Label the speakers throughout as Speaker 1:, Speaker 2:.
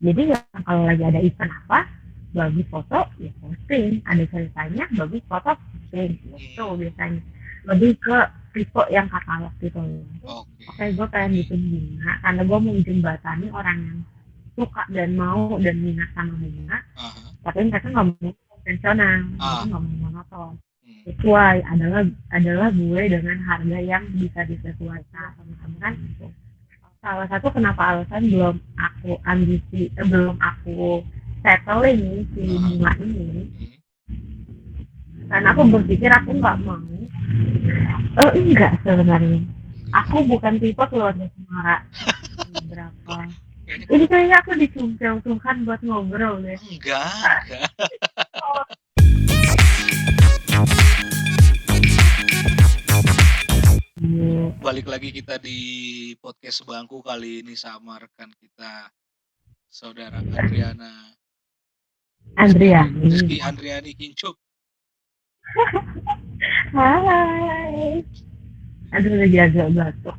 Speaker 1: Jadi ya kalau lagi ada event apa, bagus foto ya posting, ada ceritanya bagus foto posting gitu
Speaker 2: Hmm,
Speaker 1: biasanya. Lebih ke tipe yang katalog gitu.
Speaker 2: oke.
Speaker 1: Oke, gue pengen bikin bunga karena gue mau jembatani orang yang suka dan mau dan minat sama bunga,
Speaker 2: Aha.
Speaker 1: tapi mereka nggak mau konvensional, mereka
Speaker 2: Ah.
Speaker 1: nggak mau monoton.
Speaker 2: Hmm.
Speaker 1: Sesuai adalah gue dengan harga yang bisa disesuaikan sama kamu kan. Salah satu kenapa alasan belum aku settling nih si
Speaker 2: Aha.
Speaker 1: bunga ini,
Speaker 2: Hmm.
Speaker 1: karena aku berpikir aku nggak mau. Enggak sebenarnya.
Speaker 2: Enggak.
Speaker 1: Aku bukan tipe keluarga cemara. Berapa?
Speaker 2: Kok kayaknya
Speaker 1: Ini kayaknya aku dicungkel Tuhan buat ngobrol deh.
Speaker 2: enggak.
Speaker 1: Iya.
Speaker 2: Balik lagi kita di podcast Bangku kali ini sama rekan kita, Saudara Adriana.
Speaker 1: Andriani.
Speaker 2: Rizky Andriani Kincup.
Speaker 1: Hai. Aduh lagi agak batuk.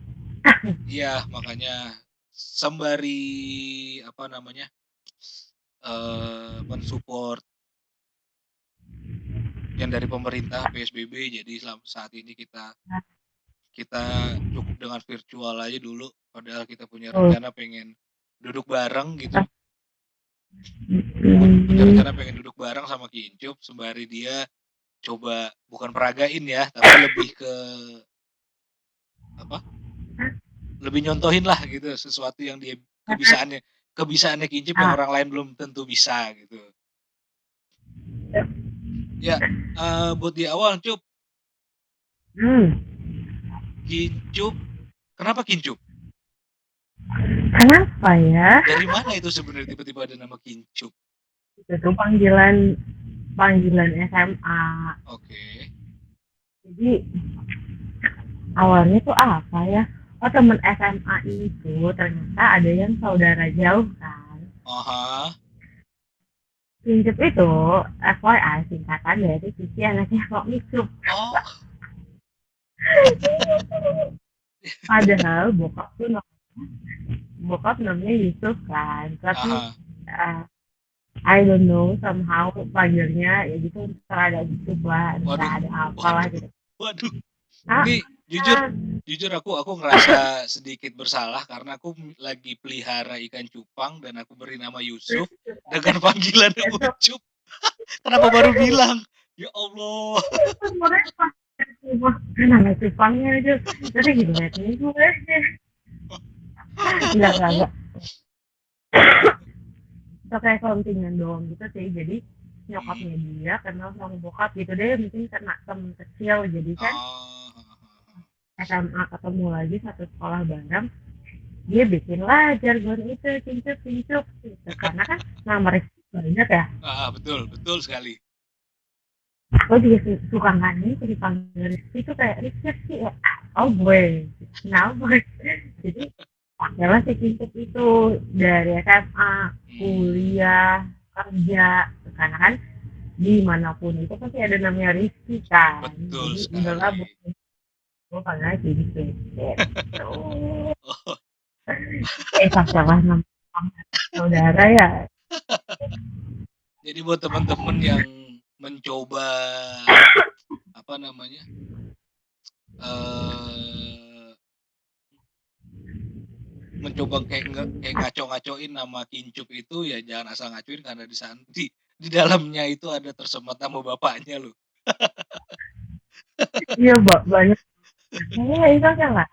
Speaker 2: Iya, makanya sembari apa namanya? Mensupport yang dari pemerintah PSBB, jadi saat ini kita kita cukup dengan virtual aja dulu, padahal kita punya
Speaker 1: Oh.
Speaker 2: rencana pengen duduk bareng gitu. Punya
Speaker 1: Hmm.
Speaker 2: rencana pengen duduk bareng sama Kincup sembari dia coba bukan peragain ya, tapi lebih ke apa? Lebih nyontohin lah gitu sesuatu yang dia kebisaannya kebisaannya Kincup yang
Speaker 1: Ah.
Speaker 2: orang lain belum tentu bisa gitu. Ya, buat di awal Cup,
Speaker 1: Hmm.
Speaker 2: Kincup, kenapa Kincup?
Speaker 1: Kenapa ya?
Speaker 2: Dari mana itu sebenarnya tiba-tiba ada nama Kincup?
Speaker 1: Itu panggilan panggilan SMA.
Speaker 2: Oke.
Speaker 1: Jadi awalnya tuh apa ya? Oh, temen SMA itu ternyata ada yang saudara jauh kan.
Speaker 2: Aha.
Speaker 1: Kincip itu FYI singkatan dari sisi anaknya kok Micuk.
Speaker 2: Oh.
Speaker 1: Padahal bokap namanya Yusuf kan. Tapi
Speaker 2: Aha.
Speaker 1: uh, I don't know somehow panggilnya ya gitu terada Yusuf lah,
Speaker 2: Waduh.
Speaker 1: ada apalah
Speaker 2: Waduh.
Speaker 1: gitu.
Speaker 2: Waduh.
Speaker 1: Ah,
Speaker 2: Ini jujur
Speaker 1: ah,
Speaker 2: jujur aku ngerasa sedikit bersalah karena aku lagi pelihara ikan cupang dan aku beri nama Yusuf dengan panggilan
Speaker 1: besok
Speaker 2: Ucup. Kenapa baru bilang? Ya Allah.
Speaker 1: mereka nama Jepangnya aja jadi gitu liatnya gue enggak itu kayak kepentingan doang gitu sih. Jadi
Speaker 2: Hmm.
Speaker 1: nyokapnya dia kenal sama bokap gitu deh, mungkin karena temen kecil jadi kan
Speaker 2: Oh.
Speaker 1: SMA ketemu lagi satu sekolah bareng, dia bikin lah jargon itu cincuk cincuk gitu karena kan nama Rizky banyak ya.
Speaker 2: Betul, betul sekali.
Speaker 1: Aku juga suka nggak nih dipanggil Rizky itu kayak Rizky ya, oh boy, nah boy. Jadi pakailah si cincuk itu dari SMA,
Speaker 2: Hmm.
Speaker 1: kuliah, kerja, karena kan dimanapun itu pasti ada namanya Rizky kan,
Speaker 2: Betul
Speaker 1: jadi udahlah
Speaker 2: sekali.
Speaker 1: bukan gue panggil aja gitu.
Speaker 2: Oh,
Speaker 1: Pakailah nama saudara ya.
Speaker 2: jadi buat teman-teman yang mencoba apa namanya? eh Mencoba kayak ngaco-ngacoin nama Kincup itu ya jangan asal ngacuin karena di dalamnya itu ada tersemat nama bapaknya loh.
Speaker 1: Iya banyak. Iya itu kan lah.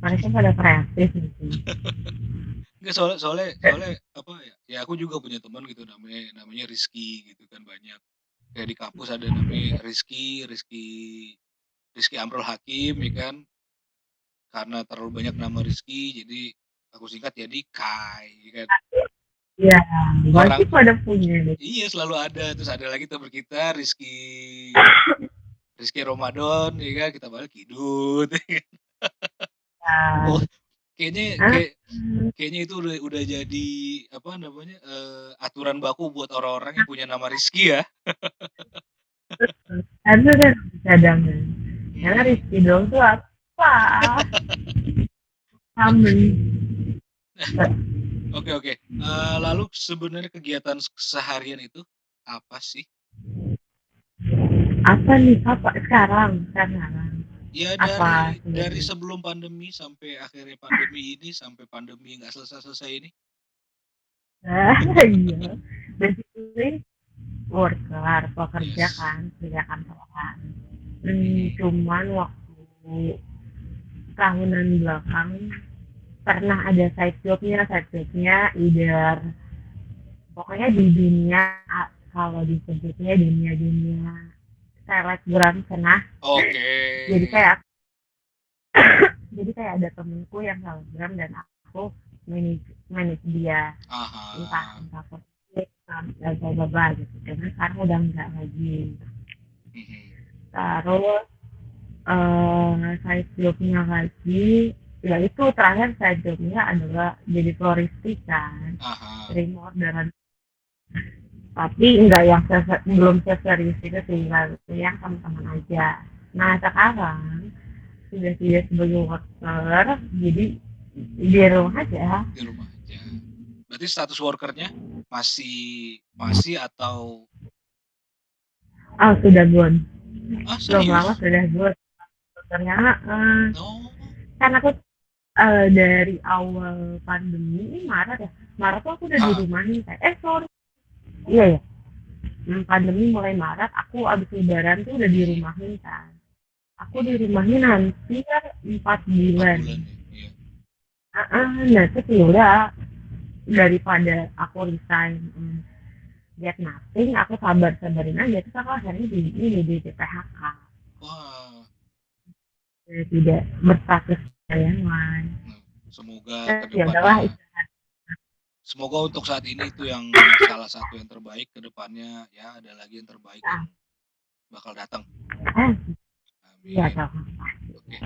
Speaker 1: Mereka pada kreatif gitu.
Speaker 2: Enggak soalnya apa ya? Ya aku juga punya teman gitu namanya Rizky gitu kan banyak. Kayak di kampus ada namanya Rizky Amrul Hakim ya kan. Karena terlalu banyak nama Rizky jadi aku singkat jadi Kai ya kan.
Speaker 1: Iya,
Speaker 2: Orang
Speaker 1: pasti pada punya deh.
Speaker 2: iya selalu ada terus ada lagi teman kita Rizky Ramadan ya kan kita balik Kidut. Oh,
Speaker 1: Nah,
Speaker 2: kayaknya
Speaker 1: ah,
Speaker 2: kayak kayaknya itu udah jadi apa namanya, aturan baku buat orang-orang yang punya nama Rizky ya.
Speaker 1: itu kan cadangan. Karena
Speaker 2: Mhm.
Speaker 1: Rizky dong tuh apa? Kamen.
Speaker 2: Oke oke. Lalu sebenarnya kegiatan keseharian itu apa sih?
Speaker 1: Apa nih apa sekarang
Speaker 2: Ya
Speaker 1: apa
Speaker 2: dari
Speaker 1: sebenarnya?
Speaker 2: sebelum pandemi sampai akhirnya pandemi ini, sampai pandemi nggak selesai-selesai ini?
Speaker 1: Nah, iya. Basically worker, pekerja
Speaker 2: Yes.
Speaker 1: kan, kerja kantoran.
Speaker 2: Mhm.
Speaker 1: Cuman waktu tahunan belakang pernah ada side jobnya either pokoknya di dunia kalau disebutnya dunia selebgram pernah.
Speaker 2: Oke.
Speaker 1: Jadi kayak ada temenku yang selebgram dan aku manage manage dia, entah
Speaker 2: Aha.
Speaker 1: entah politik dan bla bla gitu. Cuman sekarang udah enggak lagi.
Speaker 2: Mhm.
Speaker 1: Terus side jobnya lagi ya itu terakhir side jobnya adalah jadi floristik kan,
Speaker 2: Aha.
Speaker 1: terima orderan tapi enggak yang belum seserius itu sih, lalu yang teman-teman aja. Nah sekarang sudah tidak sebagai worker, jadi di rumah aja.
Speaker 2: Di rumah aja. Berarti status worker-nya masih masih atau
Speaker 1: Oh sudah good, belum lama
Speaker 2: serius?
Speaker 1: sudah good ternyata.
Speaker 2: Oh.
Speaker 1: Kan aku dari awal pandemi ini Maret ya, Maret tuh aku udah di
Speaker 2: Heeh.
Speaker 1: rumah nih, sorry, iya ya. Pandemi mulai Maret, aku abis lebaran tuh udah
Speaker 2: Mhm
Speaker 1: dirumahin kan. Aku
Speaker 2: mhm.
Speaker 1: dirumahin hampir 4
Speaker 2: 4
Speaker 1: bulan.
Speaker 2: bulan ya? Iya.
Speaker 1: Nah terus ya udah, daripada aku resign get nothing, aku sabar-sabarin aja. Terus aku akhirnya di PHK.
Speaker 2: Wah.
Speaker 1: Tidak berstatus yang lain.
Speaker 2: Nah, semoga ke
Speaker 1: Terus ya udahlah
Speaker 2: depannya
Speaker 1: itu.
Speaker 2: semoga untuk saat ini itu yang salah satu yang terbaik, ke depannya ya ada lagi yang terbaik yang bakal datang.
Speaker 1: Ah, iya
Speaker 2: Amin.
Speaker 1: dong.
Speaker 2: Oke.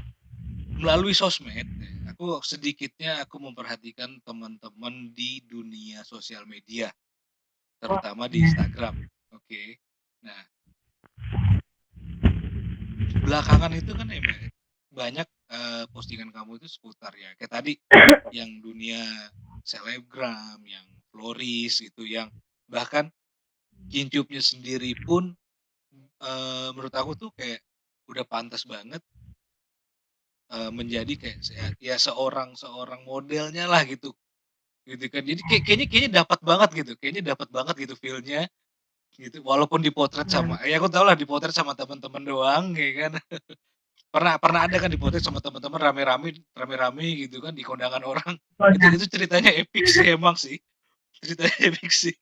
Speaker 2: Melalui sosmed, aku memperhatikan teman-teman di dunia sosial media,
Speaker 1: Oh,
Speaker 2: terutama di
Speaker 1: iya.
Speaker 2: Instagram. Oke. Nah, belakangan itu kan emang banyak, postingan kamu itu seputar ya, kayak tadi yang dunia selebgram, yang floris gitu, yang bahkan Kincupnya sendiri pun, menurut aku tuh kayak udah pantas banget, menjadi kayak ya seorang seorang modelnya lah gitu, gitu kan. Jadi kayaknya kayaknya dapat banget gitu, kayaknya dapat banget gitu feel-nya gitu, walaupun dipotret
Speaker 1: Nah,
Speaker 2: sama ya aku tahulah dipotret sama teman-teman doang ya kan. Pernah pernah ada kan dipotret sama teman-teman rame-rame gitu kan di kondangan orang. Itu
Speaker 1: udah
Speaker 2: itu ceritanya epic sih emang sih, ceritanya epic sih.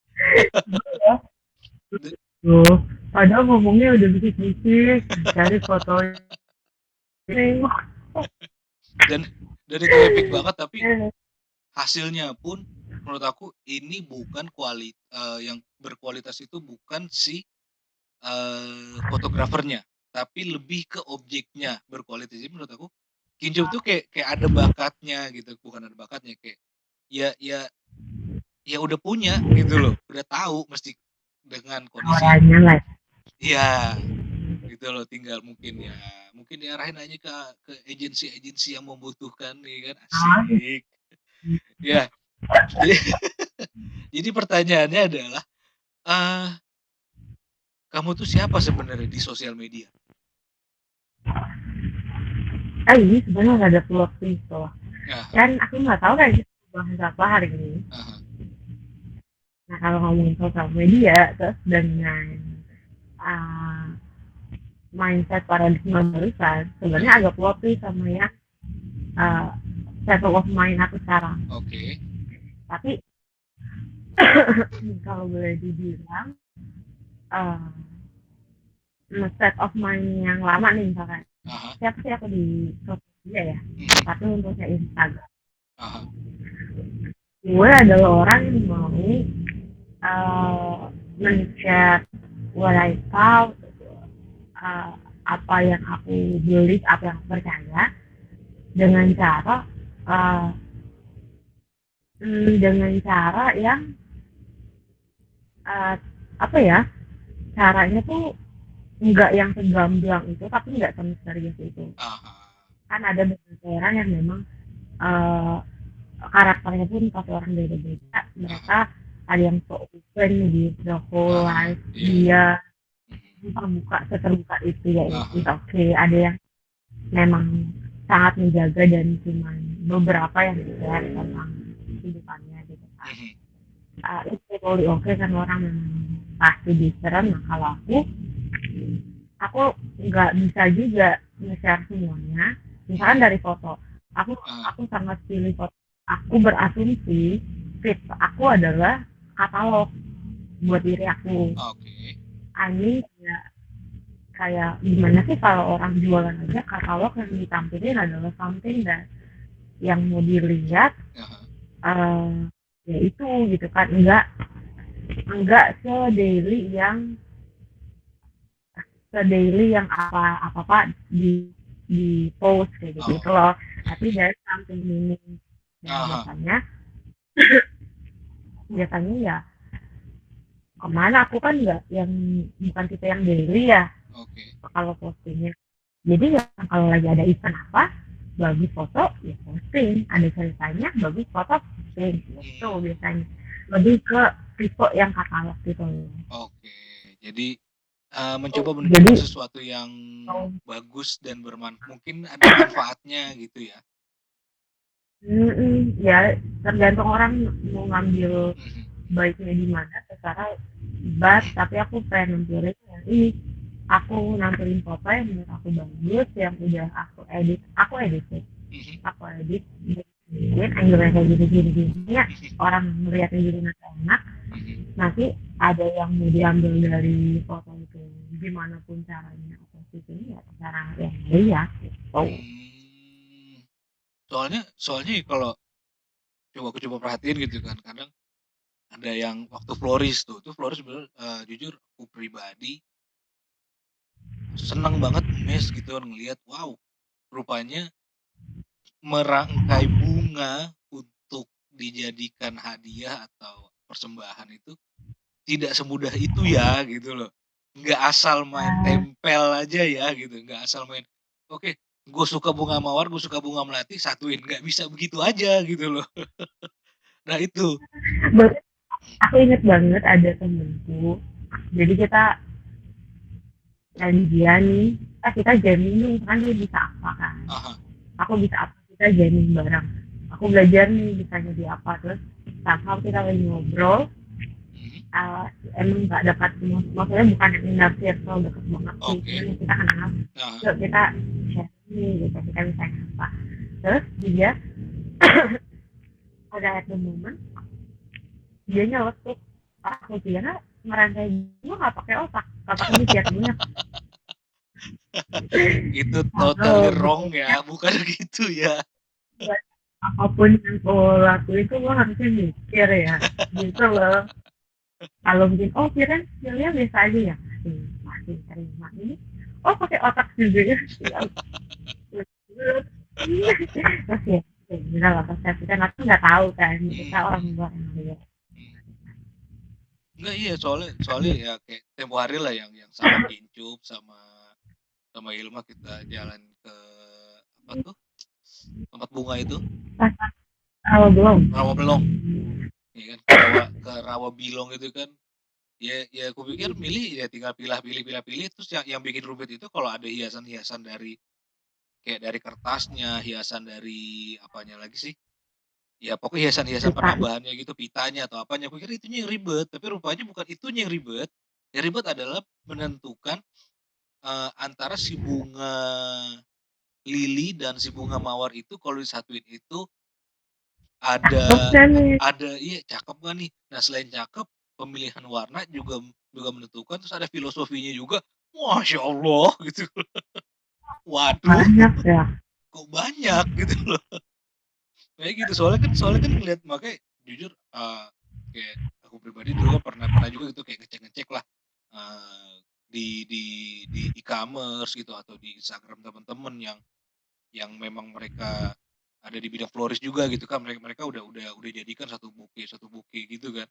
Speaker 1: tuh. Padahal ngomongnya udah bisik-bisik, cari foto ini.
Speaker 2: Dan itu epic banget tapi hasilnya pun menurut aku ini bukan yang berkualitas itu bukan si, fotografernya, tapi lebih ke objeknya berkualitas. Jadi menurut aku, Kinjau tuh kayak kayak ada bakatnya gitu, bukan ada bakatnya, kayak ya ya ya udah punya gitu loh, udah tahu mesti dengan kondisi yang
Speaker 1: Awalnya lah.
Speaker 2: iya, gitu loh, tinggal mungkin diarahin aja ke agensi-agensi yang membutuhkan ya kan, asik. Ya, jadi jadi pertanyaannya adalah, eee, kamu tuh siapa sebenarnya di sosial media?
Speaker 1: Ini sebenarnya ada plot twist loh.
Speaker 2: Ah
Speaker 1: Kan aku nggak tahu kan kita bahas apa hari ini.
Speaker 2: ah
Speaker 1: Nah kalau ngomongin sosial media, terus dengan uh, mindset paradigma barusan, sebenarnya
Speaker 2: mhm,
Speaker 1: agak plot twist sama yang uh, level of mind aku sekarang.
Speaker 2: oke,
Speaker 1: Tapi kalau boleh dibilang, uh, state of mind yang lama nih misalkan,
Speaker 2: ah
Speaker 1: siapa sih aku di sosial media ya,
Speaker 2: mhm,
Speaker 1: tapi untuknya Instagram,
Speaker 2: ah
Speaker 1: gue adalah orang yang mau men-share what I thought, uh, apa yang aku beli, apa yang aku percaya, dengan cara uh, yang uh, apa ya, caranya tuh nggak yang segamblang itu tapi nggak sama serius itu.
Speaker 2: ah
Speaker 1: Kan ada beberapa orang yang memang uh, karakternya pun satu orang beda-beda.
Speaker 2: aha,
Speaker 1: Mereka ada yang so open gitu, whole
Speaker 2: aha,
Speaker 1: life
Speaker 2: iya, iya.
Speaker 1: dia
Speaker 2: Mhm,
Speaker 1: terbuka seterbuka itu ya,
Speaker 2: aha,
Speaker 1: itu oke. Ada yang memang sangat menjaga dan cuma beberapa yang share tentang kehidupannya gitu kan.
Speaker 2: mhm,
Speaker 1: Itu totally oke kan, orang memang pasti different. Nah kalau aku nggak bisa juga nge-share semuanya. Misalkan
Speaker 2: mhm,
Speaker 1: dari foto, aku
Speaker 2: ah,
Speaker 1: aku sangat pilih foto. Aku berasumsi fit aku adalah katalog buat diri aku.
Speaker 2: oke,
Speaker 1: Ani ya, kayak gimana sih kalau orang jualan aja katalog yang ditampilin adalah something that yang mau dilihat,
Speaker 2: aha,
Speaker 1: eh ya itu gitu kan, enggak se daily yang apa di post kayak gitu
Speaker 2: oh,
Speaker 1: loh,
Speaker 2: oke,
Speaker 1: tapi dari something meaning. Dan
Speaker 2: aha,
Speaker 1: biasanya ya kemana, aku kan nggak yang, bukan tipe yang daily ya
Speaker 2: oke,
Speaker 1: kalau postingnya. Jadi ya kalau lagi ada event apa bagus foto ya posting, ada ceritanya bagus foto posting gitu
Speaker 2: mmm,
Speaker 1: biasanya, lebih ke tipe yang katalog gitu loh.
Speaker 2: oke. Jadi, mencoba menunjukkan
Speaker 1: Jadi
Speaker 2: sesuatu yang
Speaker 1: oh,
Speaker 2: bagus dan mungkin ada manfaatnya gitu ya?
Speaker 1: ya tergantung orang mau ngambil
Speaker 2: Mhm,
Speaker 1: baiknya di mana terserah. Tapi aku pengen nampilin yang ini, aku nampilin foto yang menurut aku bagus, yang udah aku edit sih,
Speaker 2: mhm,
Speaker 1: aku edit bikin angle kayak gini gini gini ya,
Speaker 2: mhm,
Speaker 1: orang melihatnya jadi nanti enak.
Speaker 2: mhm,
Speaker 1: Nanti ada yang mau diambil dari foto itu gimana pun caranya, apa sih ini ya cara yang lihat gitu.
Speaker 2: mmm, soalnya soalnya kalau aku coba perhatiin gitu kan, kadang ada yang waktu florist tuh florist bener, jujur aku pribadi seneng banget, amazed gitu kan ngelihat, wow, rupanya merangkai bunga untuk dijadikan hadiah atau persembahan itu tidak semudah itu ya, gitu loh. Nggak asal main
Speaker 1: Nah,
Speaker 2: tempel aja ya gitu, nggak asal main, "Oke, gue suka bunga mawar, gue suka bunga melati, satuin." Nggak bisa begitu aja gitu loh. Nah itu.
Speaker 1: baru aku inget banget ada temenku, jadi kita janjian nih, kita jamming dong kan, dia bisa apa kan,
Speaker 2: Aha,
Speaker 1: aku bisa apa, kita jamming bareng, aku belajar nih bisanya di apa. Terus somehow kita lagi ngobrol,
Speaker 2: mhm,
Speaker 1: uh, emang nggak dapat, maksudnya bukan yang inner circle deket banget sih, cuman
Speaker 2: oke,
Speaker 1: ya kita kenal,
Speaker 2: aha,
Speaker 1: yuk kita share nih gitu, kita bisa apa. Terus dia udah at the moment dia nyeletuk, aku kira ngerangkai gue nggak pakai otak, otaknya disiap banyak.
Speaker 2: itu totally
Speaker 1: Kalau
Speaker 2: wrong
Speaker 1: biasanya
Speaker 2: ya, bukan gitu ya.
Speaker 1: buat apapun yang gue lakuin itu gue harusnya mikir ya gitu loh. Kalau mungkin oh kira hasilnya biasa aja ya, masih terima ini, oh pakai otak juga ya, ya terus ya bisa lah persepsi kan, aku nggak tahu kan, kita
Speaker 2: Mhm,
Speaker 1: orang
Speaker 2: mhm,
Speaker 1: luar yang lihat
Speaker 2: mhm. Enggak, iya, soalnya soalnya ya kayak tempo hari lah yang sama Kincup, sama sama Ilma kita jalan ke apa tuh, tempat bunga itu,
Speaker 1: pas kalau belum.
Speaker 2: Rawabelong, ya kan, ke Rawabilong itu kan, ya aku pikir milih ya tinggal pilih, terus yang bikin rumit itu kalau ada hiasan-hiasan dari kayak dari kertasnya, hiasan dari apanya lagi sih, ya pokoknya hiasan-hiasan
Speaker 1: Kita
Speaker 2: penambahannya gitu, pitanya atau apanya, aku pikir itunya yang ribet, tapi rupanya bukan itunya yang ribet. Yang ribet adalah menentukan, antara si bunga lili dan si bunga mawar itu kalau disatuin itu
Speaker 1: cakep
Speaker 2: ada
Speaker 1: kan nih.
Speaker 2: iya, cakep nggak nih? Nah, selain cakep, pemilihan warna juga menentukan, terus ada filosofinya juga. Masya Allah gitu. Waduh,
Speaker 1: Banyak ya.
Speaker 2: kok banyak gitu loh. Kayak gitu, soalnya kan ngelihat, makanya jujur, kayak aku pribadi dulu kan pernah pernah juga gitu kayak ngecek-ngecek lah, di e-commerce gitu atau di Instagram teman-teman yang memang mereka ada di bidang florist juga gitu kan, mereka mereka udah jadikan satu buke gitu kan.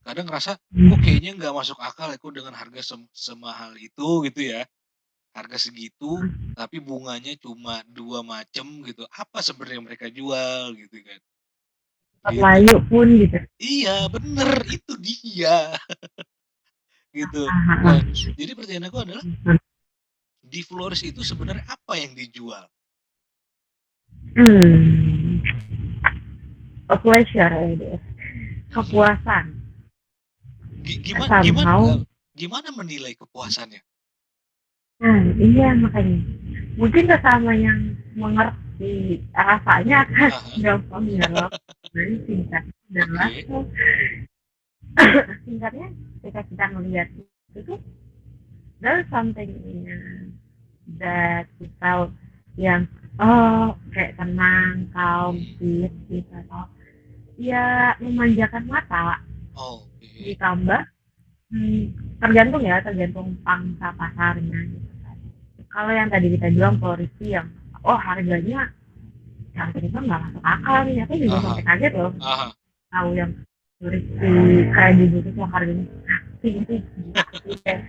Speaker 2: Kadang ngerasa, kok kayaknya nggak masuk akal ya, kok dengan harga semahal itu gitu ya, harga segitu, tapi bunganya cuma 2 macem gitu, apa sebenarnya yang mereka jual gitu kan. gitu.
Speaker 1: Melayu pun gitu.
Speaker 2: Iya, bener, itu dia, gitu. Nah,
Speaker 1: Ah,
Speaker 2: jadi pertanyaan aku adalah, di florist itu sebenarnya apa yang dijual?
Speaker 1: Hmm, a pleasure it is.
Speaker 2: Mhm.
Speaker 1: Kepuasan.
Speaker 2: Gimana gimana,
Speaker 1: Somehow.
Speaker 2: gimana menilai kepuasannya?
Speaker 1: Nah, iya makanya. Mungkin sesama yang mengerti rasanya akan
Speaker 2: Ah,
Speaker 1: gampang jawab. Jadi singkat adalah
Speaker 2: oke.
Speaker 1: singkatnya ketika kita melihat itu tuh there's something that kita yang kayak tenang, calm,
Speaker 2: Mhm.
Speaker 1: peace gitu atau ya memanjakan mata
Speaker 2: Oke.
Speaker 1: ditambah tergantung ya tergantung pangsa pasarnya gitu kan. Kalau yang tadi kita bilang floristry yang harganya sampai itu nggak masuk akal nih aku juga
Speaker 2: Aha,
Speaker 1: sampai kaget loh
Speaker 2: aha.
Speaker 1: tahu yang floristry kayak di butik yang harganya tinggi gila sih kayak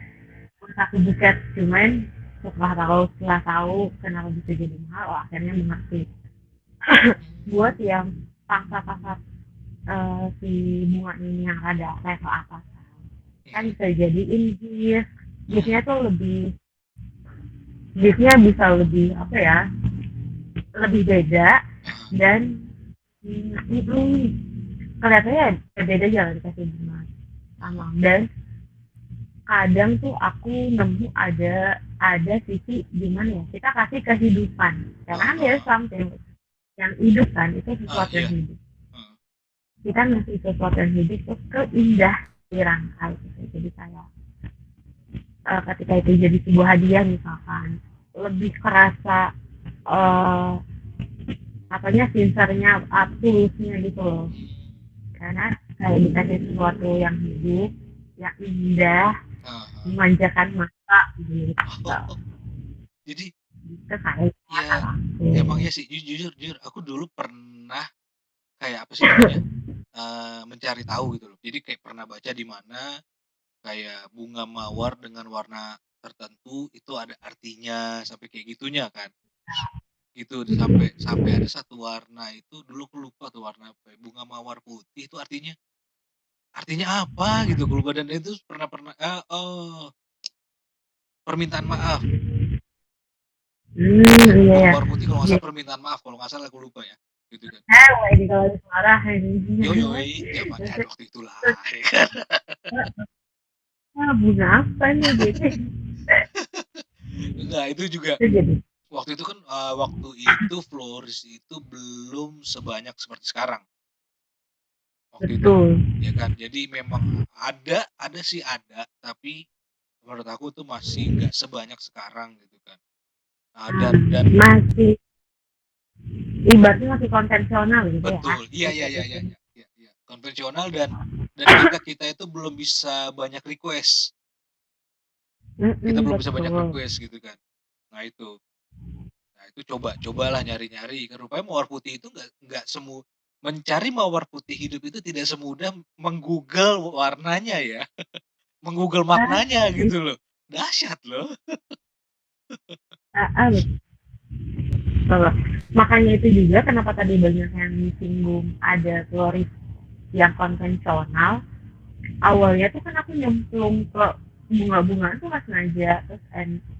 Speaker 1: satu buket cuman setelah tahu kenapa bisa jadi mahal akhirnya mengerti buat
Speaker 2: Mmm,
Speaker 1: yang pangsa pasar si bunga ini yang ada level atas kan
Speaker 2: mhm,
Speaker 1: bisa jadiin giftnya
Speaker 2: mhm,
Speaker 1: tuh lebih giftnya bisa lebih apa ya lebih beda
Speaker 2: aha,
Speaker 1: dan kelihatannya beda jangan dikasih bunga sama dan kadang tuh aku nemu ada sisi gimana ya kita kasih kehidupan karena kan dia
Speaker 2: heeh.
Speaker 1: something yang hidup kan itu
Speaker 2: Ah,
Speaker 1: sesuatu yang
Speaker 2: iya,
Speaker 1: hidup
Speaker 2: heeh,
Speaker 1: kita ngasih sesuatu yang hidup tuh keindah dirangkai gitu jadi kayak ketika itu jadi sebuah hadiah misalkan lebih kerasa eh apanya sincernya tulusnya gitu loh
Speaker 2: mmm,
Speaker 1: karena kayak dikasih sesuatu yang hidup yang indah
Speaker 2: heeh.
Speaker 1: memanjakan mata gitu
Speaker 2: Oh, jadi
Speaker 1: itu kayak
Speaker 2: ya
Speaker 1: aku
Speaker 2: emang ya sih, jujur jujur aku dulu pernah kayak apa sih namanya, mencari tahu gitu loh. Jadi kayak pernah baca di mana, kayak bunga mawar dengan warna tertentu itu ada artinya, sampai kayak gitunya kan. Gitu, sampai sampai ada satu warna itu dulu aku lupa tuh warna apa ya, bunga mawar putih itu artinya apa gitu aku lupa dan itu pernah pernah oh, permintaan maaf.
Speaker 1: iya
Speaker 2: Bunga
Speaker 1: ya
Speaker 2: mawar putih kalau nggak
Speaker 1: jadi
Speaker 2: salah permintaan maaf, kalau nggak salah aku lupa ya, gitu kan.
Speaker 1: ini kalau dimarahin
Speaker 2: Yoi, zaman waktu itulah ya kan.
Speaker 1: bunga apa nih gitu
Speaker 2: Enggak, itu juga
Speaker 1: itu jadi
Speaker 2: waktu itu kan, waktu itu florist itu belum sebanyak seperti sekarang, waktu itu,
Speaker 1: betul
Speaker 2: ya kan. Jadi memang ada sih ada, tapi menurut aku tuh masih nggak sebanyak sekarang gitu kan. Dan
Speaker 1: masih ibaratnya masih konvensional gitu ya
Speaker 2: betul, iya iya iya iya
Speaker 1: gitu.
Speaker 2: iya iya iya, konvensional dan kita itu belum bisa banyak request, kita belum bisa banyak
Speaker 1: Betul.
Speaker 2: request gitu kan. Nah itu cobalah nyari-nyari kan rupanya mawar putih itu nggak mencari mawar putih hidup itu tidak semudah meng-Google warnanya ya, meng-Google
Speaker 1: Ah,
Speaker 2: maknanya gitu loh. Dahsyat loh.
Speaker 1: betul. Makanya itu juga kenapa tadi banyak yang disinggung ada floris yang konvensional. Awalnya tuh kan aku nyemplung ke bunga-bunga tuh nggak sengaja terus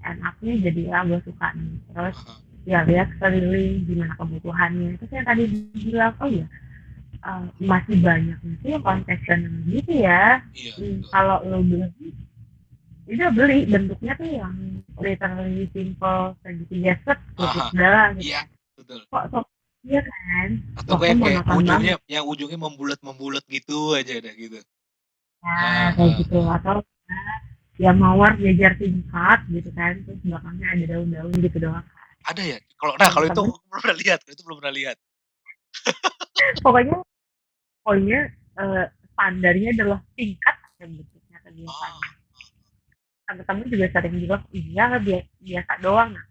Speaker 1: enaknya jadi gue suka nih terus
Speaker 2: Aha,
Speaker 1: ya lihat sekeliling gimana kebutuhannya terus yang tadi bilang ya masih banyak sih yang konvensional gitu ya.
Speaker 2: iya betul.
Speaker 1: Kalau lo beli udah beli bentuknya tuh yang literally simple segitiga set lupis
Speaker 2: Aha,
Speaker 1: darah gitu
Speaker 2: iya
Speaker 1: kan
Speaker 2: betul.
Speaker 1: kok iya kan
Speaker 2: Atau
Speaker 1: wah kok
Speaker 2: kayak
Speaker 1: monoton banget
Speaker 2: ujungnya membulat-membulat gitu aja dah gitu.
Speaker 1: ya
Speaker 2: Heeh
Speaker 1: kayak
Speaker 2: heeh
Speaker 1: gitu
Speaker 2: heeh.
Speaker 1: atau ya mawar jajar tingkat gitu kan terus belakangnya ada daun-daun gitu doang
Speaker 2: Ada ya? Kalau itu
Speaker 1: temen-temen
Speaker 2: aku belum pernah lihat, itu belum pernah lihat.
Speaker 1: pokoknya pokoknya standarnya adalah tingkat yang bentuknya
Speaker 2: Oh,
Speaker 1: kebiasaannya temen-temen juga sering bilang iya biasa doang nah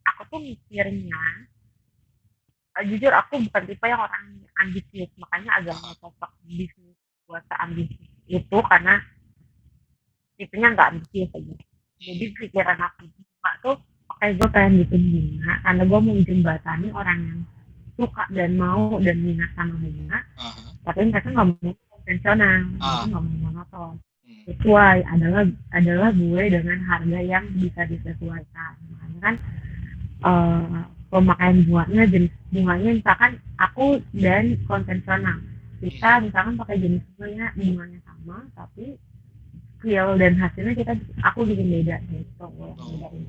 Speaker 1: aku tuh mikirnya jujur aku bukan tipe yang orang ambisius makanya agak
Speaker 2: ah,
Speaker 1: nggak cocok bisnis buat seambisius itu karena tipenya nggak ambisius aja jadi
Speaker 2: mhm,
Speaker 1: pikiran aku suka tuh oke gue pengen bikin bunga karena gue mau jembatani orang yang suka dan mau dan minat sama bunga
Speaker 2: ah hah,
Speaker 1: tapi mereka nggak mau konvensional, mereka
Speaker 2: Ah,
Speaker 1: nggak mau monoton,
Speaker 2: hmm,
Speaker 1: sesuai adalah gue dengan harga yang bisa disesuaikan. Makanya kan pemakaian bunganya, jenis bunganya misalkan aku dan konvensional, kita
Speaker 2: hmm,
Speaker 1: misalkan pakai jenis bunganya sama tapi skill dan hasilnya aku bikin beda gitu yang
Speaker 2: oh,
Speaker 1: bedain.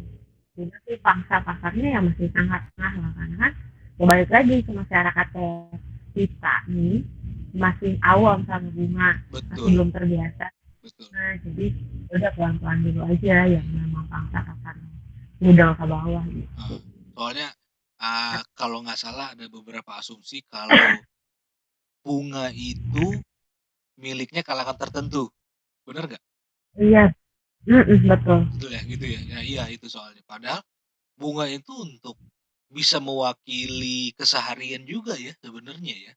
Speaker 1: Jadi sih pangsa pasarnya ya masih sangat tengah lah, karena kan ya balik lagi ke masyarakat kita nih masih awam sama bunga, masih
Speaker 2: betul,
Speaker 1: belum terbiasa.
Speaker 2: betul.
Speaker 1: Nah jadi udah pelan-pelan dulu aja yang memang pangsa pasarnya middle ke bawah gitu.
Speaker 2: Ah, soalnya, kalau nggak salah ada beberapa asumsi kalau bunga itu miliknya kalangan tertentu, bener nggak?
Speaker 1: Iya, betul.
Speaker 2: Betul ya, gitu ya? Ya iya itu soalnya. Padahal bunga itu untuk bisa mewakili keseharian juga ya sebenarnya ya.